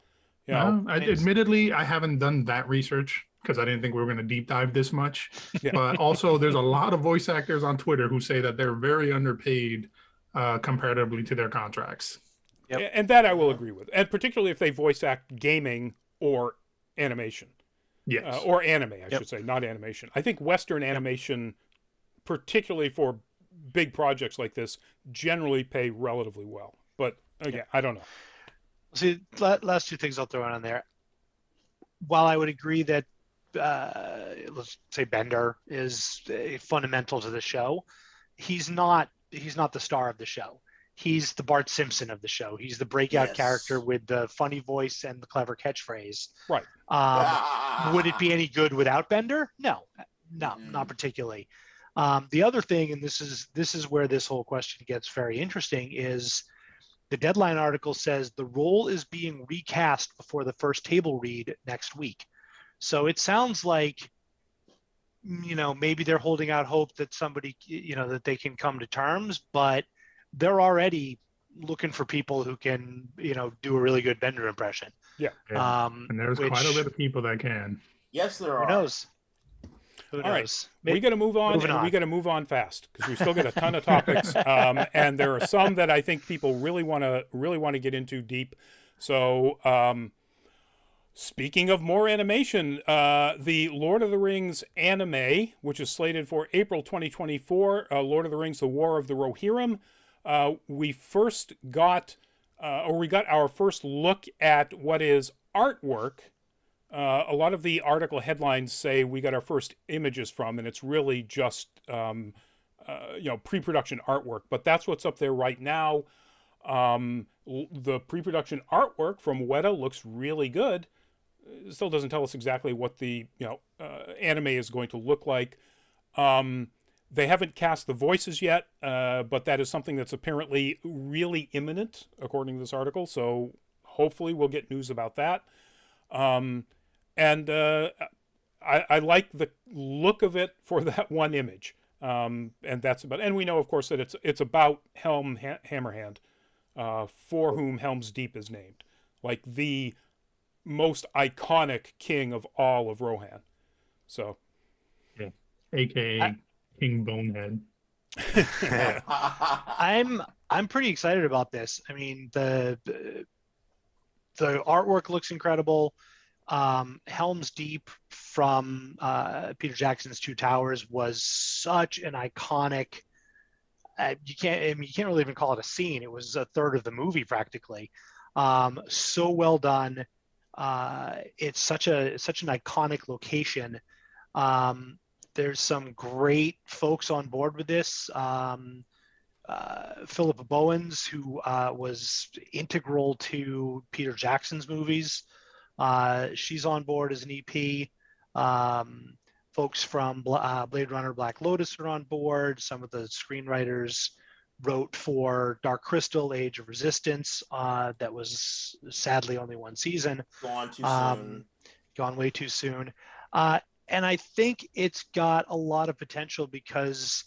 Admittedly, I haven't done that research because I didn't think we were going to deep dive this much. Yeah. But also, there's a lot of voice actors on Twitter who say that they're very underpaid comparatively to their contracts. Yep. And that I will agree with, and particularly if they voice act gaming or animation. Yes. Or anime, I should say, not animation. I think Western animation, particularly for big projects like this, generally pay relatively well. But again, I don't know. See, last two things I'll throw in on there. While I would agree that, let's say Bender is fundamental to the show, he's not the star of the show. He's the Bart Simpson of the show. He's the breakout character with the funny voice and the clever catchphrase. Right. Would it be any good without Bender? No, not particularly. The other thing, and this is where this whole question gets very interesting, is the Deadline article says the role is being recast before the first table read next week. So it sounds like, maybe they're holding out hope that somebody, that they can come to terms, but they're already looking for people who can, do a really good Bender impression. Yeah. And there's quite a bit of people that can. Yes, there are. Who knows? All right, we got to move on, and we got to move on fast because we still got a ton of topics, and there are some that I think people really want to get into deep. So, speaking of more animation, the Lord of the Rings anime, which is slated for April 2024, Lord of the Rings: The War of the Rohirrim. We got our first look at what is artwork. A lot of the article headlines say we got our first images from, and it's really just, pre-production artwork. But that's what's up there right now. The pre-production artwork from Weta looks really good. It still doesn't tell us exactly what the anime is going to look like. They haven't cast the voices yet, but that is something that's apparently really imminent, according to this article. So hopefully we'll get news about that. I like the look of it for that one image. And that's about. And we know, of course, that it's about Hammerhand, for whom Helm's Deep is named, like the most iconic king of all of Rohan. So, yeah, aka King Bonehead. I'm pretty excited about this. I mean, the artwork looks incredible. Helm's Deep from Peter Jackson's Two Towers was such an iconic. You can't really even call it a scene. It was a third of the movie practically. So well done. It's such an iconic location. There's some great folks on board with this. Philippa Bowens, who was integral to Peter Jackson's movies. She's on board as an EP. Folks from Blade Runner, Black Lotus are on board. Some of the screenwriters wrote for Dark Crystal, Age of Resistance. That was sadly only one season. Gone too soon. Gone way too soon. And I think it's got a lot of potential because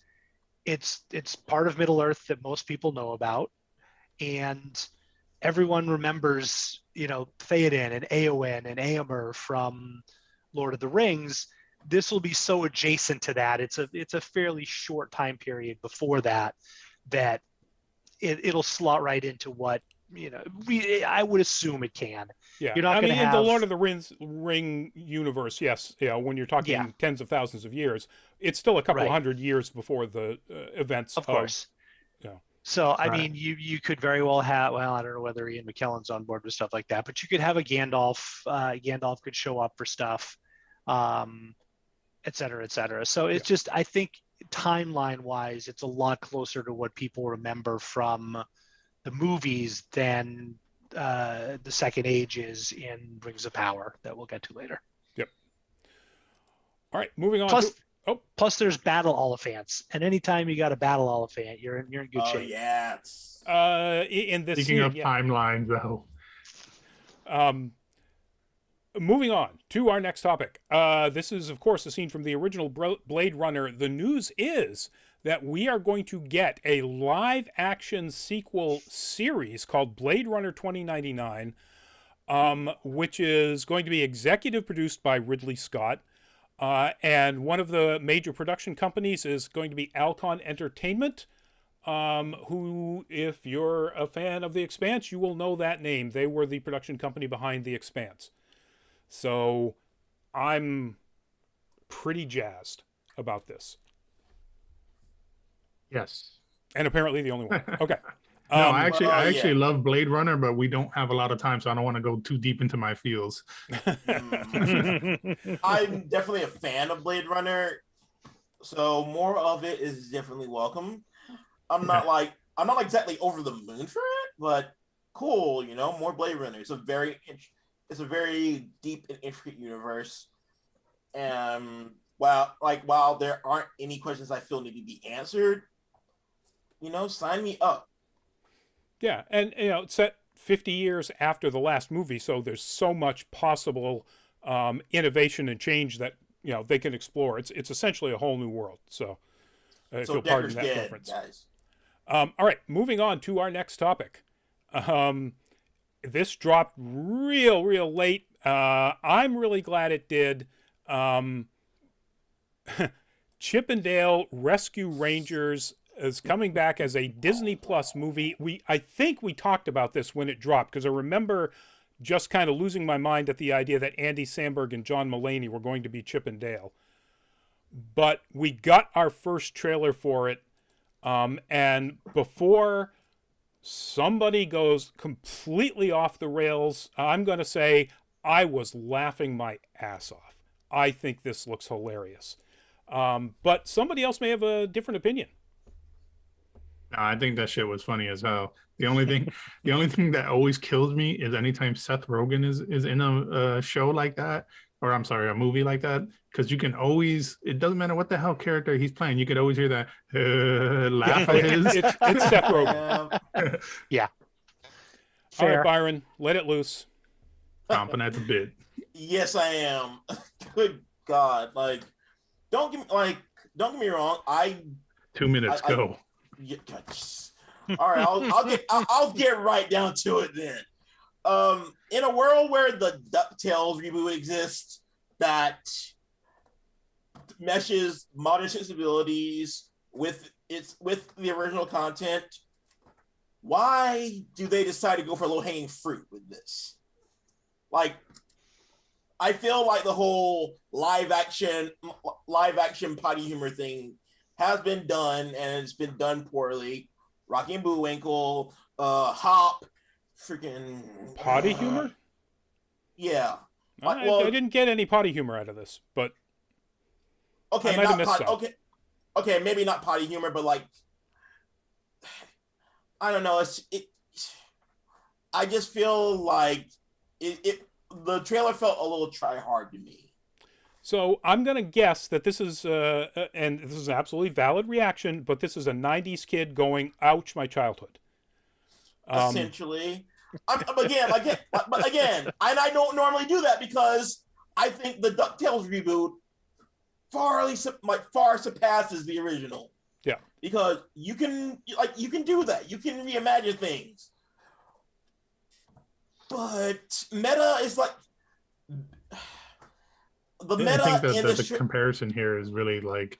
it's part of Middle Earth that most people know about, and everyone remembers, Theoden and Eowyn and Éomer from Lord of the Rings. This will be so adjacent to that. It's a fairly short time period before that it'll slot right into what I would assume it can. Yeah, You're not in have... the Lord of the Ring universe, yes, when you're talking tens of thousands of years, it's still a couple hundred years before the events. Of course. So, I mean, you could very well have, I don't know whether Ian McKellen's on board with stuff like that, but you could have a Gandalf. Gandalf could show up for stuff, et cetera, et cetera. So it's just, I think timeline-wise, it's a lot closer to what people remember from the movies than the Second Age is in Rings of Power that we'll get to later. Yep. All right, moving on. Plus, there's battle Oliphants, and anytime you got a battle Oliphant, you're in good shape. Yeah. In this Speaking of timelines, though. Moving on to our next topic. This is, of course, a scene from the original Blade Runner. The news is that we are going to get a live-action sequel series called Blade Runner 2099, which is going to be executive produced by Ridley Scott. And one of the major production companies is going to be Alcon Entertainment, who, if you're a fan of The Expanse, you will know that name. They were the production company behind The Expanse. So I'm pretty jazzed about this. Yes. And apparently the only one. Okay. No, I actually love Blade Runner, but we don't have a lot of time, so I don't want to go too deep into my feels. I'm definitely a fan of Blade Runner, so more of it is definitely welcome. I'm not exactly over the moon for it, but cool, more Blade Runner. It's a very deep and intricate universe, and while there aren't any questions I feel need to be answered, sign me up. Yeah, and it's set 50 years after the last movie, so there's so much possible innovation and change that they can explore. It's essentially a whole new world. So if you'll pardon that reference. Guys. All right, moving on to our next topic. This dropped real late. I'm really glad it did. Chip and Dale Rescue Rangers is coming back as a Disney Plus movie. I think we talked about this when it dropped, because I remember just kind of losing my mind at the idea that Andy Samberg and John Mulaney were going to be Chip and Dale. But we got our first trailer for it, and before somebody goes completely off the rails, I'm going to say I was laughing my ass off. I think this looks hilarious. But somebody else may have a different opinion. No, I think that shit was funny as hell. The only thing that always kills me is anytime Seth Rogen is in a show like that, or I'm sorry, a movie like that, because you can always, it doesn't matter what the hell character he's playing, you could always hear that laugh of his. It's Seth Rogen. Yeah. All right, Fair. Byron, let it loose. Chomping at the bit. Yes, I am. Good God! Like, don't get me wrong. 2 minutes, go. Yeah, all right, I'll get right down to it then. In a world where the DuckTales reboot exists that meshes modern sensibilities with the original content, why do they decide to go for low-hanging fruit with this? Like, I feel like the whole live action potty humor thing has been done, and it's been done poorly. Rocky and Bullwinkle, Hop, freaking Potty humor? Yeah. I didn't get any potty humor out of this, but okay, I might have missed some. Okay, maybe not potty humor, but like, I don't know. I just feel like the trailer felt a little try hard to me. So I'm going to guess that this is, and this is an absolutely valid reaction, but this is a 90s kid going, ouch, my childhood. Essentially. But again, and I don't normally do that because I think the DuckTales reboot far surpasses the original. Yeah. Because you can do that. You can reimagine things. But meta is like the meta. I think that the comparison here is really like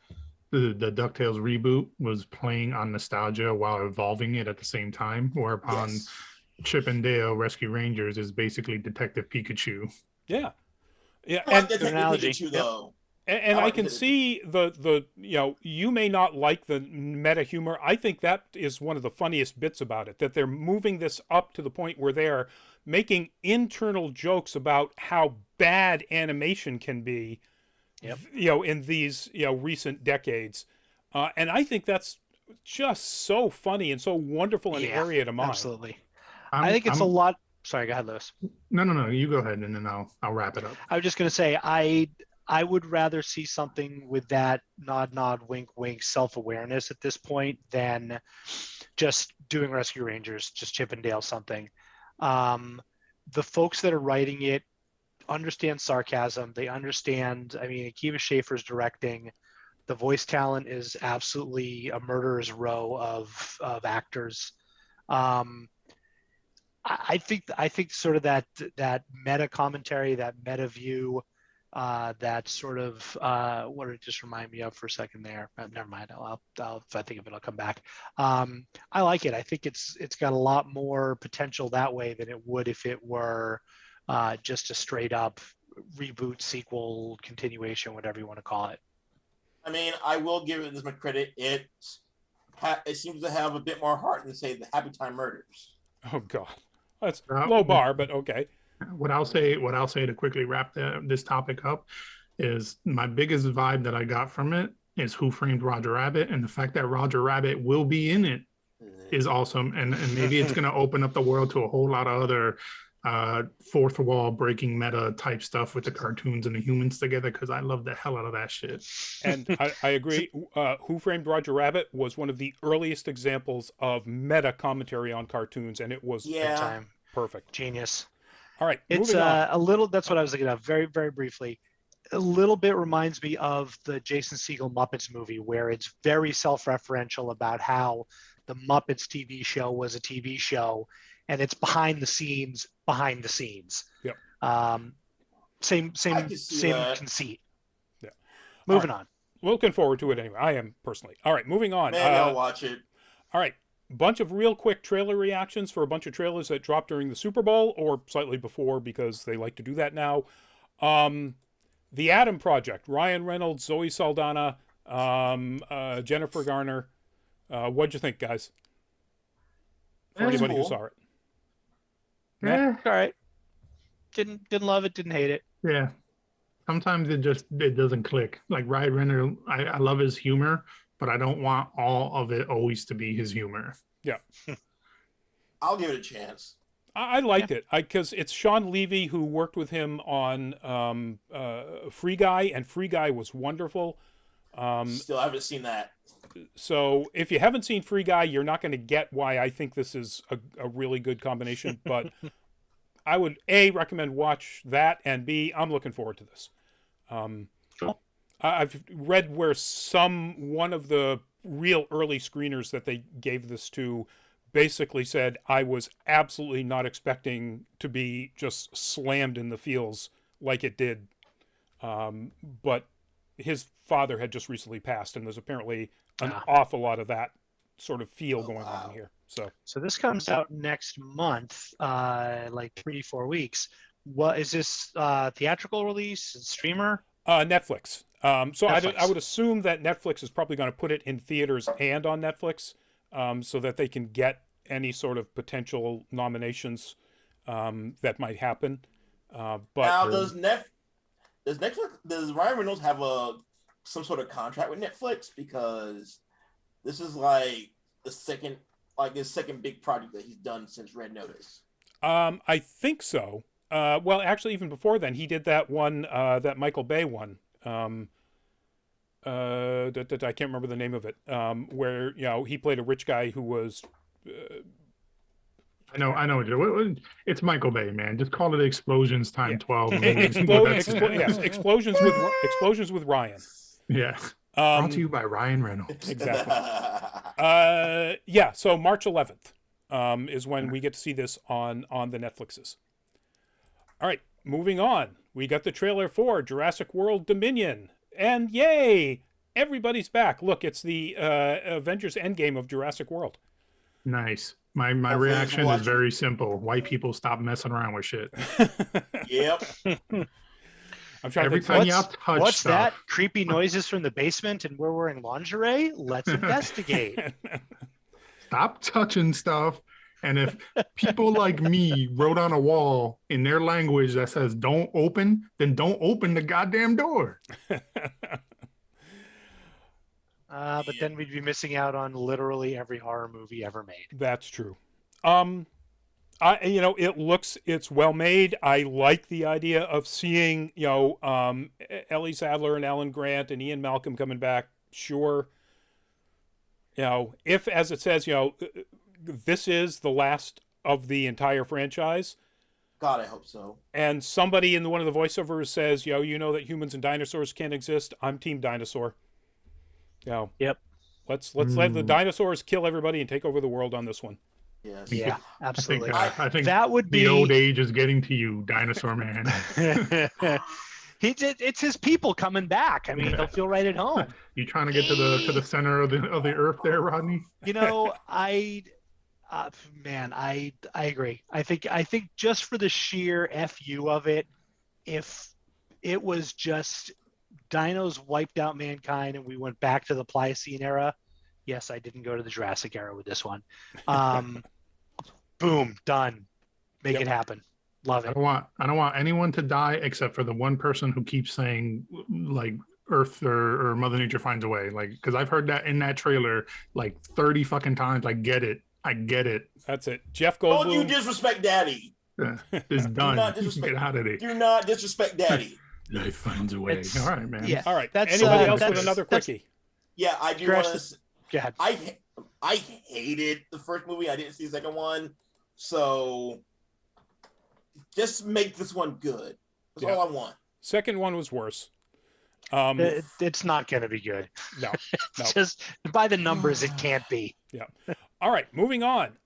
the DuckTales reboot was playing on nostalgia while evolving it at the same time, whereupon Chip and Dale Rescue Rangers is basically Detective Pikachu. Yeah. Yeah. I like Detective Pikachu though. And I can see the you may not like the meta humor. I think that is one of the funniest bits about it, that they're moving this up to the point where they're making internal jokes about how bad animation can be, in these, recent decades. And I think that's just so funny and so wonderful an area to mine. Absolutely. I think it's a lot. Sorry, go ahead, Lewis. No. You go ahead and then I'll wrap it up. I was just going to say, I would rather see something with that nod, wink, wink self-awareness at this point than just doing Rescue Rangers, just Chip and Dale something. The folks that are writing it understand sarcasm. They understand, Akiva Schaffer's directing. The voice talent is absolutely a murderer's row of actors. I think sort of that meta commentary, that meta view, that sort of what did it just remind me of for a second there? Never mind. I'll if I think of it, I'll come back. I like it. I think it's got a lot more potential that way than it would if it were just a straight up reboot, sequel, continuation, whatever you want to call it. I will give it this much credit. It seems to have a bit more heart than, say, the Happy Time Murders. Oh God, that's low bar, but okay. What I'll say to quickly wrap this topic up is my biggest vibe that I got from it is Who Framed Roger Rabbit, and the fact that Roger Rabbit will be in it is awesome, and maybe it's going to open up the world to a whole lot of other fourth wall breaking meta type stuff with the cartoons and the humans together, because I love the hell out of that shit. And I agree. Who Framed Roger Rabbit was one of the earliest examples of meta commentary on cartoons, and it was time. Perfect. Genius. All right, it's a little. That's what I was thinking of. Very, very briefly, a little bit reminds me of the Jason Segel Muppets movie, where it's very self-referential about how the Muppets TV show was a TV show, and it's behind the scenes. Yep. Same conceit. Yeah. Moving on. Looking forward to it anyway. I am personally. All right, moving on. Maybe I'll watch it. All right. Bunch of real quick trailer reactions for a bunch of trailers that dropped during the Super Bowl or slightly before, because they like to do that now. The Adam Project, Ryan Reynolds, Zoe Saldana, Jennifer Garner. What'd you think, guys? For anybody who saw it. Yeah, all right. Didn't love it, didn't hate it. Yeah. Sometimes it doesn't click. Like Ryan Reynolds, I love his humor, but I don't want all of it always to be his humor. Yeah. I'll give it a chance. I liked it because it's Sean Levy who worked with him on Free Guy, and Free Guy was wonderful. Still haven't seen that. So if you haven't seen Free Guy, you're not going to get why I think this is a really good combination. But I would A, recommend watch that, and B, I'm looking forward to this. Cool. I've read where one of the real early screeners that they gave this to basically said, I was absolutely not expecting to be just slammed in the feels like it did. But his father had just recently passed, and there's apparently an awful lot of that sort of feel going on here. So this comes out next month, like 3-4 weeks. What is this theatrical release? Streamer? Netflix. So Netflix. I would assume that Netflix is probably going to put it in theaters and on Netflix, so that they can get any sort of potential nominations that might happen. But now, does Ryan Reynolds have some sort of contract with Netflix? Because this is like his second big project that he's done since Red Notice. I think so. Well, actually, even before then, he did that one, that Michael Bay one. I can't remember the name of it. Where he played a rich guy who was. I know. It's Michael Bay, man. Just call it Explosions time 12. Explosions with Ryan. Yeah. Brought to you by Ryan Reynolds. Exactly. So March 11th is when we get to see this on the Netflixes. All right, moving on. We got the trailer for Jurassic World Dominion. And yay! Everybody's back. Look, it's the Avengers Endgame of Jurassic World. Nice. My reaction is very simple. White people stop messing around with shit. Yep. I'm trying Every to time y'all touch What's stuff. that? Creepy noises from the basement and we're wearing lingerie? Let's investigate. Stop touching stuff. And if people like me wrote on a wall in their language that says don't open, then don't open the goddamn door. But then we'd be missing out on literally every horror movie ever made. That's true. It's well made. I like the idea of seeing, Ellie Sattler and Alan Grant and Ian Malcolm coming back. Sure. If, as it says, this is the last of the entire franchise. God, I hope so. And somebody in one of the voiceovers says, you know that humans and dinosaurs can't exist. I'm team dinosaur. Yep. Let's let the dinosaurs kill everybody and take over the world on this one. Yes. Yeah, absolutely. I think that would be the old age is getting to you, dinosaur man. It's his people coming back. I mean, they'll feel right at home. You trying to get to the center of the earth there, Rodney? I agree. I think just for the sheer FU of it, if it was just dinos wiped out mankind and we went back to the Pliocene era, yes, I didn't go to the Jurassic era with this one. Boom, done. Make it happen. Love it. I don't want anyone to die except for the one person who keeps saying like Earth or Mother Nature finds a way. Like, because I've heard that in that trailer like 30 fucking times. I get it. That's it. Jeff Goldblum. Don't you disrespect Daddy? It's done. Get out of there. Do not disrespect Daddy. Life finds a way. All right, man. Yeah. All right. That's, Anybody else with another quickie? Yeah, I do Scratch want to. Go ahead. I hated the first movie. I didn't see the second one, so just make this one good. That's all I want. Second one was worse. It's not going to be good. No. Just by the numbers, it can't be. Yeah. All right, moving on.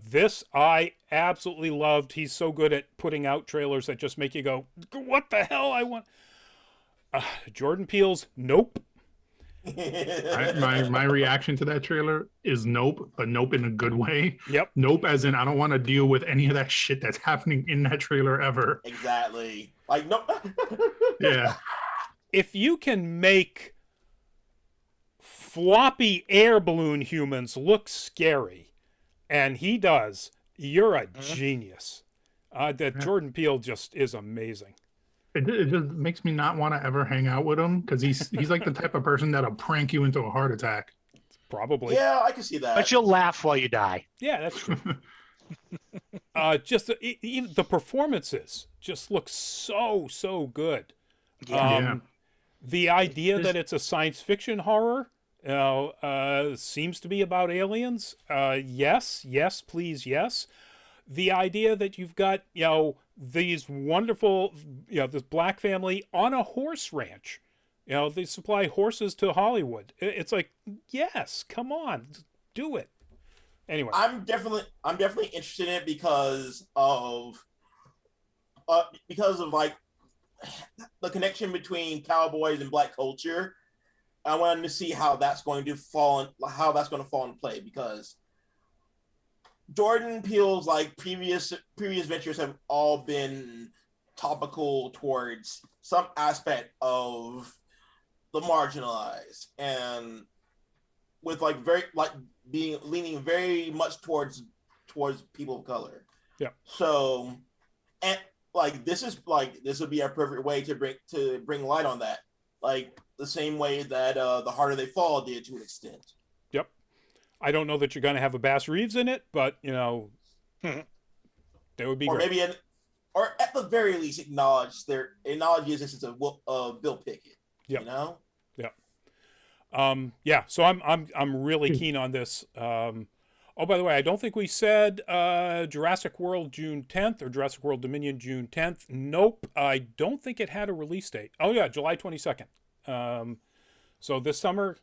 This I absolutely loved. He's so good at putting out trailers that just make you go, what the hell? I want. Jordan Peele's Nope. My reaction to that trailer is nope, but nope in a good way. Yep. Nope, as in I don't want to deal with any of that shit that's happening in that trailer ever. Exactly. Like nope. Yeah. If you can make floppy air balloon humans look scary, and he does, you're a genius. Jordan Peele just is amazing. It just makes me not want to ever hang out with him because he's like the type of person that'll prank you into a heart attack. Probably. Yeah, I can see that. But you'll laugh while you die. Yeah, that's true. Just the performances just look so good. Yeah. The idea that it's a science fiction horror, seems to be about aliens. Yes, please, yes. The idea that you've got, these wonderful, this black family on a horse ranch. They supply horses to Hollywood. It's like, yes, come on, do it. Anyway, I'm definitely interested in it because of like the connection between cowboys and black culture. I wanted to see how that's going to fall into play, because Jordan Peele's like previous ventures have all been topical towards some aspect of the marginalized, and with leaning very much towards people of color. Yeah. So, and this would be a perfect way to bring light on that, like the same way that The Harder They Fall did to an extent. Yep. I don't know that you're going to have a Bass Reeves in it, but that would be or great. maybe or at the very least acknowledge the existence of Bill Pickett. Yep. Yeah. Yeah. So I'm really keen on this. Oh, by the way, I don't think we said Jurassic World June 10th or Jurassic World Dominion June 10th. Nope. I don't think it had a release date. Oh yeah, July 22nd. So this summer,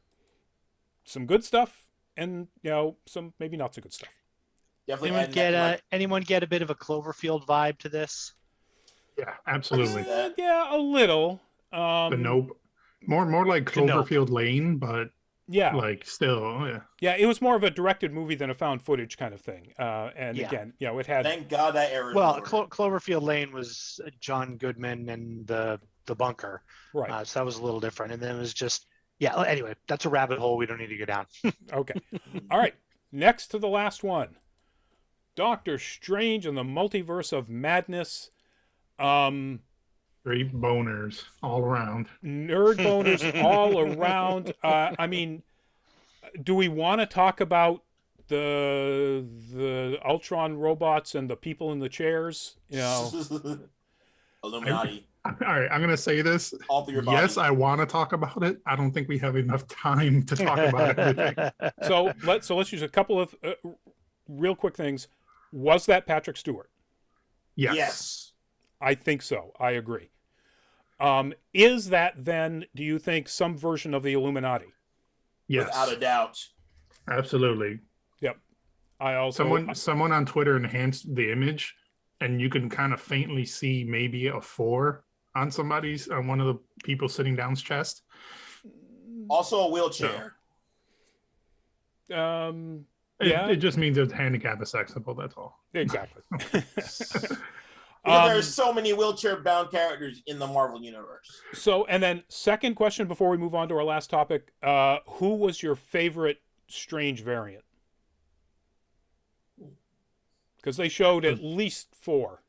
some good stuff, and some maybe not so good stuff. Definitely. Anyone get a bit of a Cloverfield vibe to this? Yeah, absolutely. Yeah, a little. The Nope, more like Cloverfield Lane, but yeah, like still, yeah. It was more of a directed movie than a found footage kind of thing. Again, it had. Thank God that era. Well, Cloverfield Lane was John Goodman and the bunker, right? So that was a little different, and then it was just Anyway, that's a rabbit hole we don't need to go down. Okay, all right. Next to the last one, Doctor Strange and the Multiverse of Madness. Great boners all around. Nerd boners all around. I mean, do we want to talk about the Ultron robots and the people in the chairs? Illuminati. All right, I'm going to say this. All through your body. Yes, I want to talk about it. I don't think we have enough time to talk about everything. So let's use a couple of real quick things. Was that Patrick Stewart? Yes. I think so. I agree. Is that then, do you think, some version of the Illuminati? Yes. Without a doubt. Absolutely. Yep. I also someone on Twitter enhanced the image, and you can kind of faintly see maybe a 4 on one of the people sitting down's chest. Also a wheelchair. It just means it's handicap accessible, that's all. Exactly. There's so many wheelchair-bound characters in the Marvel Universe. So, and then second question before we move on to our last topic, who was your favorite Strange variant? Because they showed at least 4.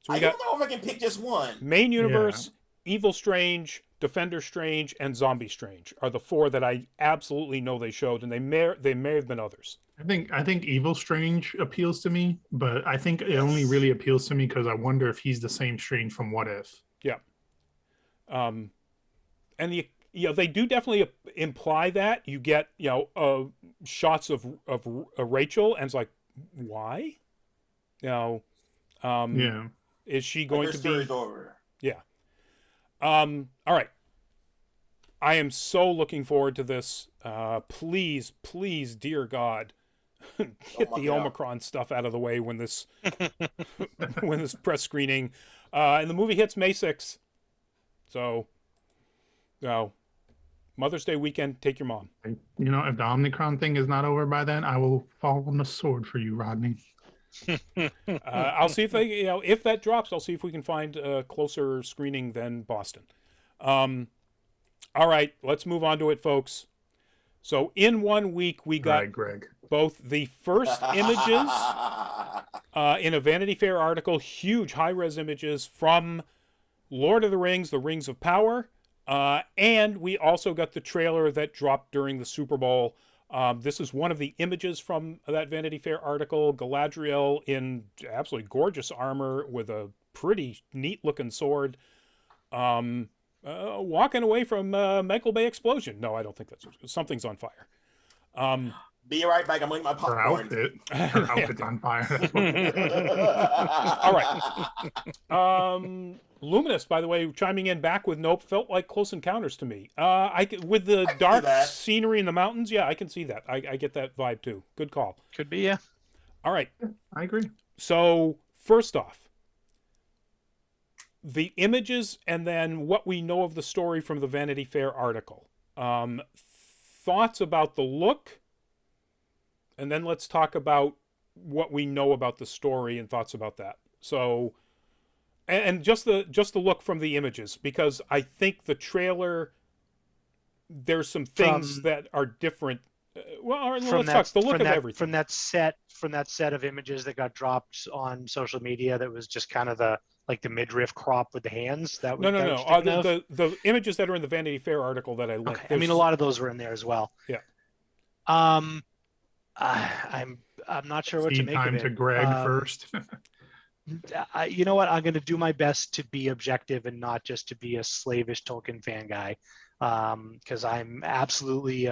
So I don't know if I can pick just one. Main Universe, Evil Strange, Defender Strange, and Zombie Strange are the 4 that I absolutely know they showed, and they may have been others. I think Evil Strange appeals to me, but I think it only really appeals to me because I wonder if he's the same Strange from What If. Yeah. And they do definitely imply that. You get shots of Rachel, and it's like, why? Is she going to be? Over. Yeah. All right. I am so looking forward to this. Please, dear God, get the Omicron stuff out of the way when this when this press screening. And the movie hits May 6th. So, Mother's Day weekend, take your mom. If the Omicron thing is not over by then, I will fall on the sword for you, Rodney. I'll see if they, if that drops, I'll see if we can find a closer screening than Boston. All right, let's move on to it, folks. So in 1 week, we got Greg. both the first images in a Vanity Fair article, huge high-res images from Lord of the Rings of Power, and we also got the trailer that dropped during the Super Bowl. This is one of the images from that Vanity Fair article. Galadriel in absolutely gorgeous armor with a pretty neat-looking sword, walking away from Michael Bay explosion. No, I don't think that's something's on fire. Be right back. I'm eating my popcorn. Her outfit's on fire. That's what All right. Luminous, by the way, chiming in back with nope, felt like Close Encounters to me. With the dark scenery in the mountains, yeah, I can see that. I get that vibe too. Good call. Could be, yeah. All right. I agree. So first off, the images and then what we know of the story from the Vanity Fair article. Thoughts about the look, and then let's talk about what we know about the story and thoughts about that. So, and just the look from the images, because I think the trailer, there's some things that are different. Let's talk the look of everything from that set of images that got dropped on social media. That was just kind of the midriff crop with the hands. No. The images that are in the Vanity Fair article that I linked. Okay. I mean, a lot of those were in there as well. Yeah. I'm not sure what to make of it. Time to Greg first. You know what? I'm going to do my best to be objective and not just to be a slavish Tolkien fan guy, because I'm absolutely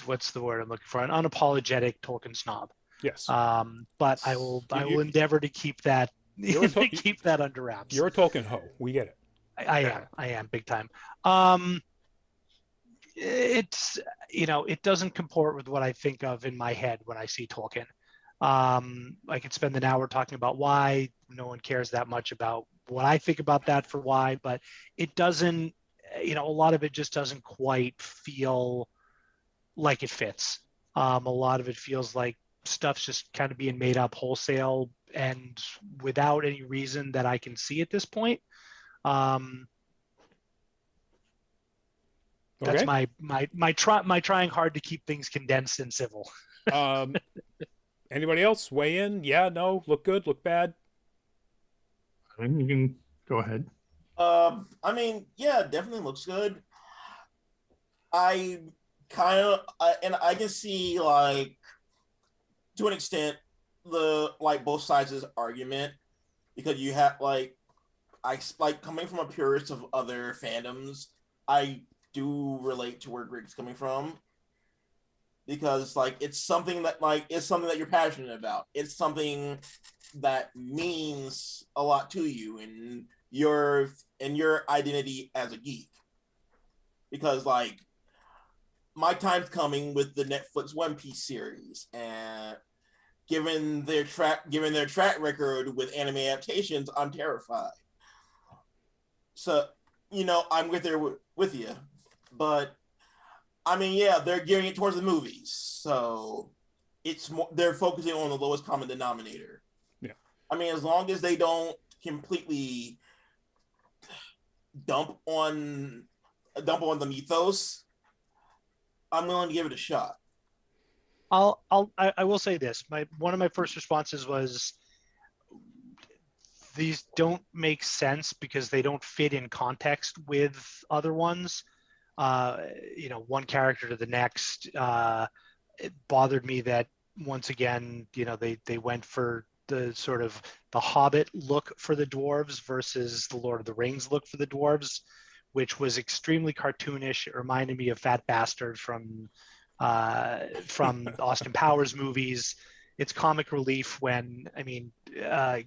what's the word I'm looking for? An unapologetic Tolkien snob. Yes. But I will endeavor to keep that keep that under wraps. You're a Tolkien hoe. We get it. I am big time. It's it doesn't comport with what I think of in my head when I see Tolkien. I could spend an hour talking about why no one cares that much about what I think about that for why, but it doesn't, a lot of it just doesn't quite feel like it fits. A lot of it feels like stuff's just kind of being made up wholesale and without any reason that I can see at this point. That's my trying hard to keep things condensed and civil. Anybody else weigh in? Yeah, no, look good, look bad. I mean, you can go ahead. I mean, yeah, definitely looks good. I kind of, and I can see, like, to an extent, both sides of this argument, because you have, coming from a purist of other fandoms, I do relate to where Greg's coming from. Because it's something that you're passionate about. It's something that means a lot to you and your identity as a geek. Because my time's coming with the Netflix One Piece series, and given their track record with anime adaptations, I'm terrified. So I'm right there with you, but. I mean, yeah, they're gearing it towards the movies, so it's more, they're focusing on the lowest common denominator. Yeah. I mean, as long as they don't completely dump on the mythos, I'm willing to give it a shot. I will say this. One of my first responses was, these don't make sense because they don't fit in context with other ones. One character to the next. It bothered me that once again, they went for the sort of the Hobbit look for the dwarves versus the Lord of the Rings look for the dwarves, which was extremely cartoonish. It reminded me of Fat Bastard from Austin Powers movies. It's comic relief when,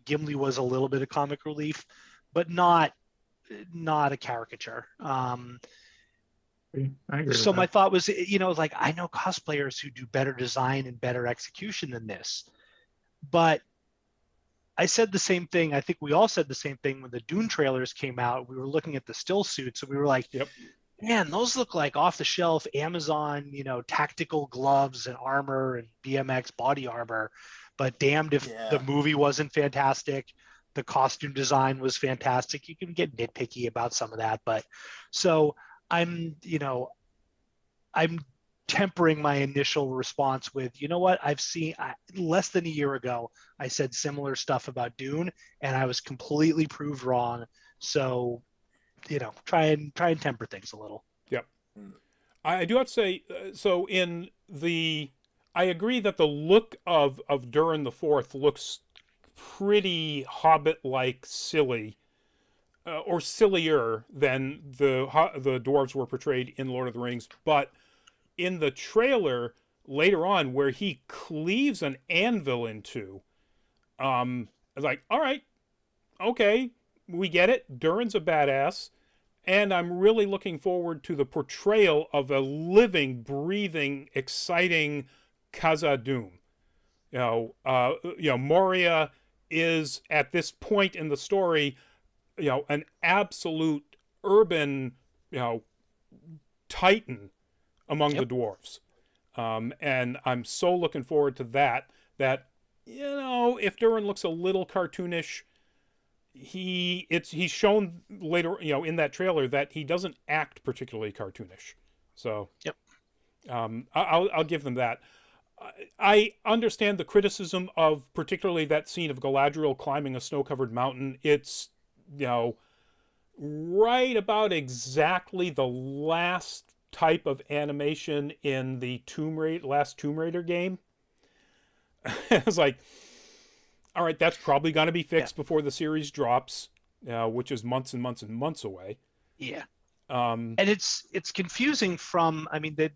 Gimli was a little bit of comic relief, but not a caricature. I agree so with my that. thought was, I know cosplayers who do better design and better execution than this, but I said the same thing. I think we all said the same thing when the Dune trailers came out. We were looking at the still suits and we were like, yep. Man, those look like off the shelf Amazon, tactical gloves and armor and BMX body armor, but damned if the movie wasn't fantastic. The costume design was fantastic. You can get nitpicky about some of that, but so I'm tempering my initial response with, you know what, less than a year ago, I said similar stuff about Dune, and I was completely proved wrong. So, try and temper things a little. Yep. I do have to say, so I agree that the look of Durin the Fourth looks pretty Hobbit-like silly, or sillier than the dwarves were portrayed in Lord of the Rings. But in the trailer later on, where he cleaves an anvil in two, it's like, all right, okay, we get it. Durin's a badass. And I'm really looking forward to the portrayal of a living, breathing, exciting Khazad-dûm. Moria is at this point in the story, an absolute urban, titan among the dwarves. And I'm so looking forward to that. That, if Durin looks a little cartoonish, he's shown later, in that trailer, that he doesn't act particularly cartoonish. So, I'll give them that. I understand the criticism of particularly that scene of Galadriel climbing a snow-covered mountain. It's, right about exactly the last type of animation in the last Tomb Raider game. It's like, all right, that's probably going to be fixed before the series drops, which is months and months and months away. Yeah. And it's confusing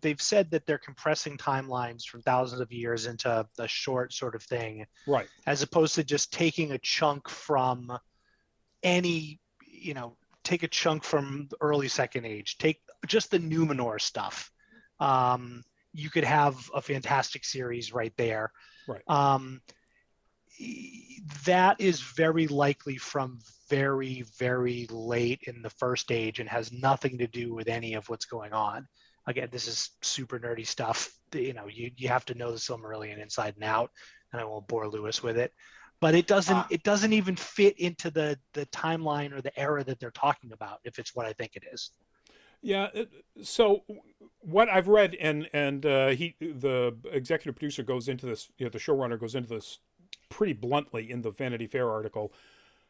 they've said that they're compressing timelines from thousands of years into a short sort of thing. Right. As opposed to just taking a chunk from take a chunk from the early Second Age, take just the Numenor stuff. You could have a fantastic series right there. Right. That is very likely from very, very late in the First Age and has nothing to do with any of what's going on. Again, this is super nerdy stuff. You have to know the Silmarillion inside and out, and I won't bore Lewis with it. But it doesn't even fit into the timeline or the era that they're talking about, if it's what I think it is. Yeah. So what I've read, and the executive producer goes into this, the showrunner goes into this pretty bluntly in the Vanity Fair article,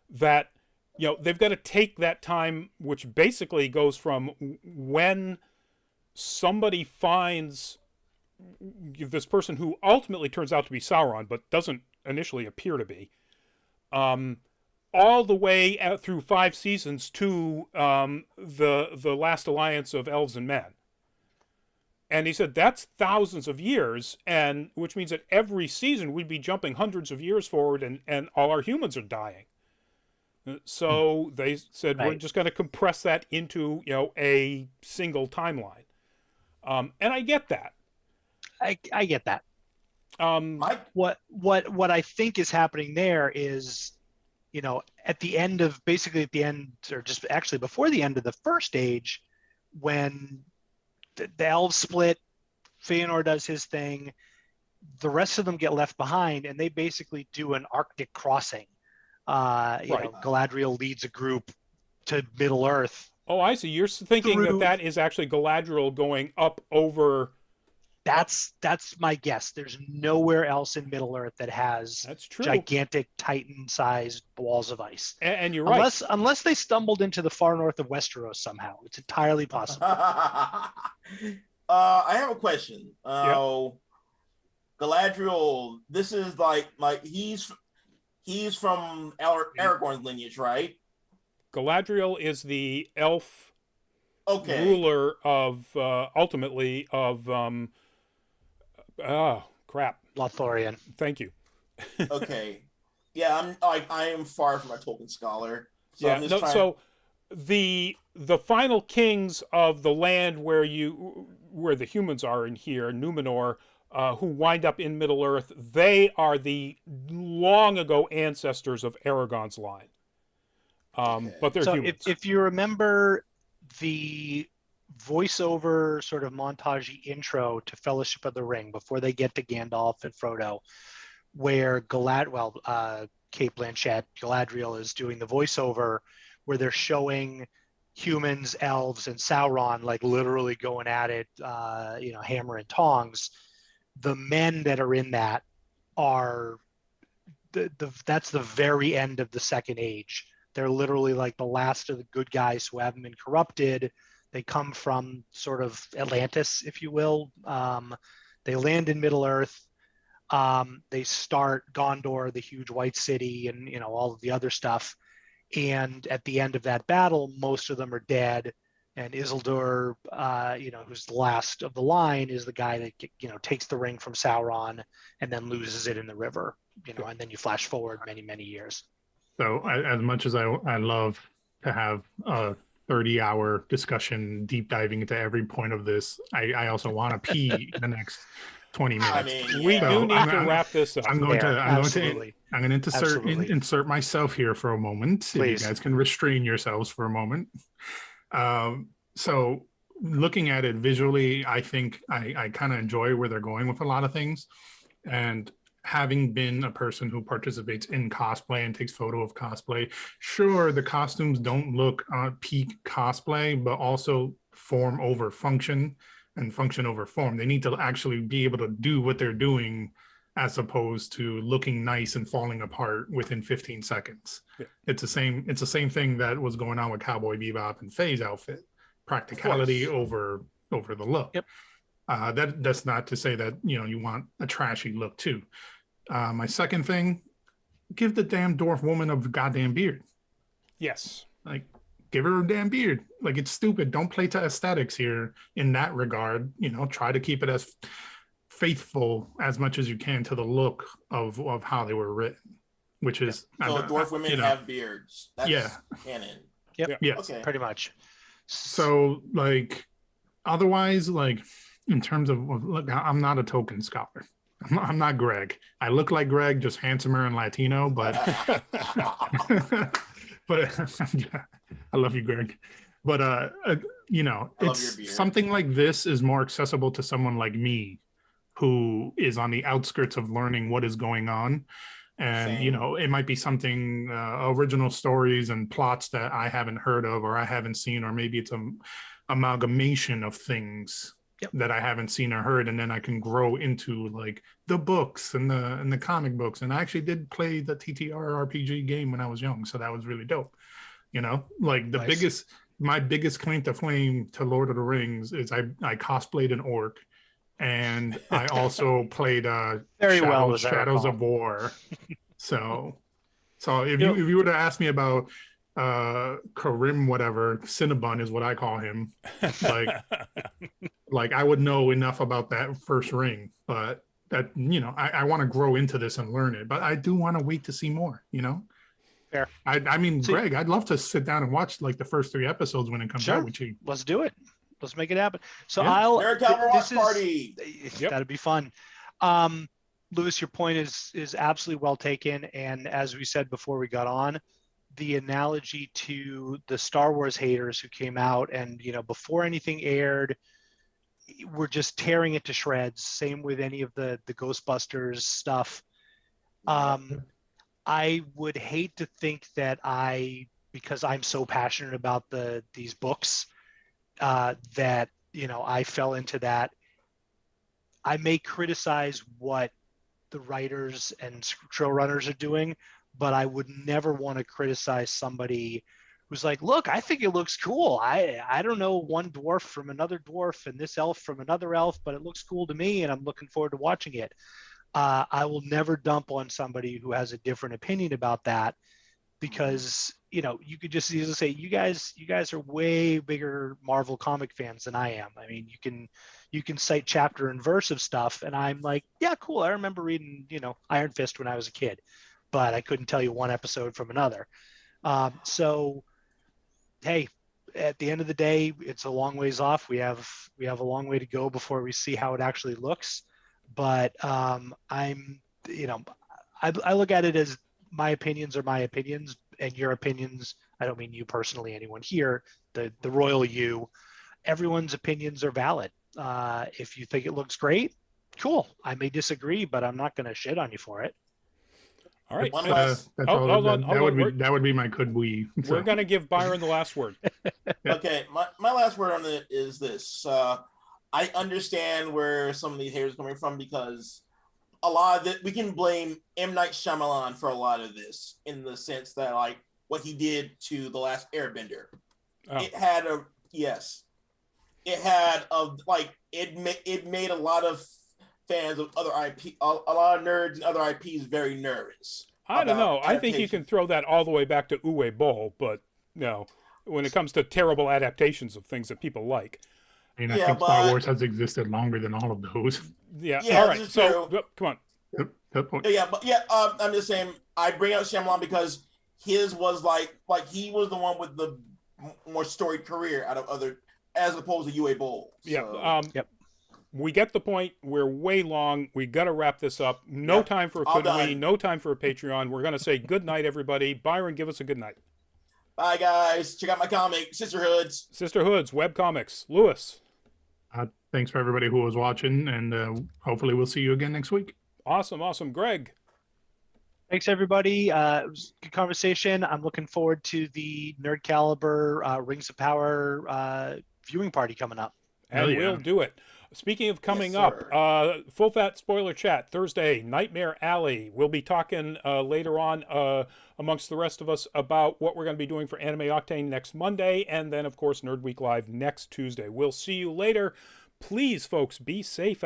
that they've got to take that time, which basically goes from when somebody finds this person who ultimately turns out to be Sauron but doesn't initially appear to be, all the way out through 5 seasons to the last alliance of elves and men. And he said that's thousands of years, and which means that every season we'd be jumping hundreds of years forward, and all our humans are dying. So they said, we're just going to compress that into a single timeline. And I get that. I get that. What I think is happening there is, at the end, or just actually before the end of the First Age, when the elves split, Feanor does his thing, the rest of them get left behind, and they basically do an Arctic crossing. Galadriel leads a group to Middle Earth. Oh, I see. You're thinking that is actually Galadriel going up over. That's my guess. There's nowhere else in Middle Earth that has gigantic Titan-sized walls of ice. And you're right. Unless they stumbled into the far north of Westeros somehow. It's entirely possible. I have a question. Galadriel, this is like he's from Aragorn's lineage, right? Galadriel is the elf ruler of ultimately of Lothlorien. Thank you. Okay. Yeah, I am far from a Tolkien scholar. So So the final kings of the land where the humans are in here, Numenor, who wind up in Middle Earth, they are the long ago ancestors of Aragorn's line. But they're humans. If you remember the voiceover sort of montage intro to Fellowship of the Ring before they get to Gandalf and Frodo, where Kate Blanchett, Galadriel, is doing the voiceover, where they're showing humans, elves, and Sauron like literally going at it, hammer and tongs. The men that are in that are that's the very end of the Second Age. They're literally like the last of the good guys who haven't been corrupted. They come from sort of Atlantis, if you will. They land in Middle Earth. They start Gondor, the huge white city, and all of the other stuff. And at the end of that battle, most of them are dead. And Isildur, who's the last of the line, is the guy that takes the ring from Sauron and then loses it in the river. And then you flash forward many, many years. So as much as I love to have a 30-hour discussion, deep diving into every point of this, I also want to pee in the next 20 minutes. I mean, We do need to wrap this up. I'm going to insert myself here for a moment. Please. If you guys can restrain yourselves for a moment. So looking at it visually, I think I kind of enjoy where they're going with a lot of things. And having been a person who participates in cosplay and takes photo of cosplay, sure, the costumes don't look peak cosplay, but also form over function and function over form. They need to actually be able to do what they're doing as opposed to looking nice and falling apart within 15 seconds. Yeah. It's the same thing that was going on with Cowboy Bebop and Faye's outfit. Practicality over the look. Yep. That's not to say that you want a trashy look too. My second thing, give the damn dwarf woman a goddamn beard. Yes. Like, give her a damn beard. Like, it's stupid. Don't play to aesthetics here in that regard. Try to keep it as faithful as much as you can to the look of how they were written, which is so dwarf women have beards. That's canon. Yep. Yes. Okay. Pretty much. So like, otherwise, like in terms of look, I'm not a Tolkien scholar. I'm not Greg. I look like Greg, just handsomer and Latino, but I love you, Greg. But it's something like this is more accessible to someone like me, who is on the outskirts of learning what is going on. And, it might be something, original stories and plots that I haven't heard of or I haven't seen, or maybe it's an amalgamation of things that I haven't seen or heard. And then I can grow into like the books and the comic books. And I actually did play the TTR RPG game when I was young. So that was really dope. Like my biggest claim to fame to Lord of the Rings is I cosplayed an orc. And I also played Shadows of War. So if you were to ask me about Karim, whatever, Cinnabon is what I call him, like I would know enough about that first ring, but that I want to grow into this and learn it, but I do want to wait to see more. Fair. I mean, Greg, I'd love to sit down and watch like the first 3 episodes when it comes out with you. Let's do it. Let's make it happen. So Nerd Caliber Watch Party. That'd be fun. Lewis, your point is absolutely well taken. And as we said before we got on, the analogy to the Star Wars haters who came out and, before anything aired, were just tearing it to shreds. Same with any of the Ghostbusters stuff. I would hate to think that because I'm so passionate about these books, that I fell into that. I may criticize what the writers and showrunners are doing, but I would never want to criticize somebody who's like, look, I think it looks cool. I don't know one dwarf from another dwarf and this elf from another elf, but it looks cool to me and I'm looking forward to watching it. I will never dump on somebody who has a different opinion about that, because you could just easily say, you guys are way bigger Marvel comic fans than I am. I mean, you can cite chapter and verse of stuff, and I'm like, yeah, cool. I remember reading Iron Fist when I was a kid, but I couldn't tell you one episode from another. So, hey, at the end of the day, it's a long ways off. We have a long way to go before we see how it actually looks. But I look at it as my opinions are my opinions, and your opinions, I don't mean you personally, anyone here, the royal you, everyone's opinions are valid. If you think it looks great, cool. I may disagree, but I'm not going to shit on you for it. All right. That's all. Hold on. That would be my could we. So. We're going to give Byron the last word. Okay, my last word on it is this. I understand where some of these haters are coming from because a lot of it, we can blame M. Night Shyamalan for a lot of this in the sense that, like, what he did to The Last Airbender. Oh. It made a lot of fans of other IP, a lot of nerds and other IPs very nervous. I don't know. I think you can throw that all the way back to Uwe Boll, but no, when it comes to terrible adaptations of things that people like. I mean, I think Star Wars has existed longer than all of those. Yeah. All right. So come on. I'm just saying. I bring out Shyamalan because his was like he was the one with the more storied career out of other, as opposed to Uwe Boll. Yeah. Yep. We get the point. We're way long. We got to wrap this up. No time for a could we. No time for a Patreon. We're going to say good night, everybody. Byron, give us a good night. Bye, guys. Check out my comic, Sisterhoods. Sisterhoods, webcomics. Lewis. Thanks for everybody who was watching, and hopefully we'll see you again next week. Awesome. Greg. Thanks, everybody. It was a good conversation. I'm looking forward to the Nerd Caliber Rings of Power viewing party coming up. And we'll do it. Speaking of coming up, Full Fat Spoiler Chat, Thursday, Nightmare Alley. We'll be talking later on amongst the rest of us about what we're going to be doing for Anime Octane next Monday, and then, of course, Nerd Week Live next Tuesday. We'll see you later. Please, folks, be safe out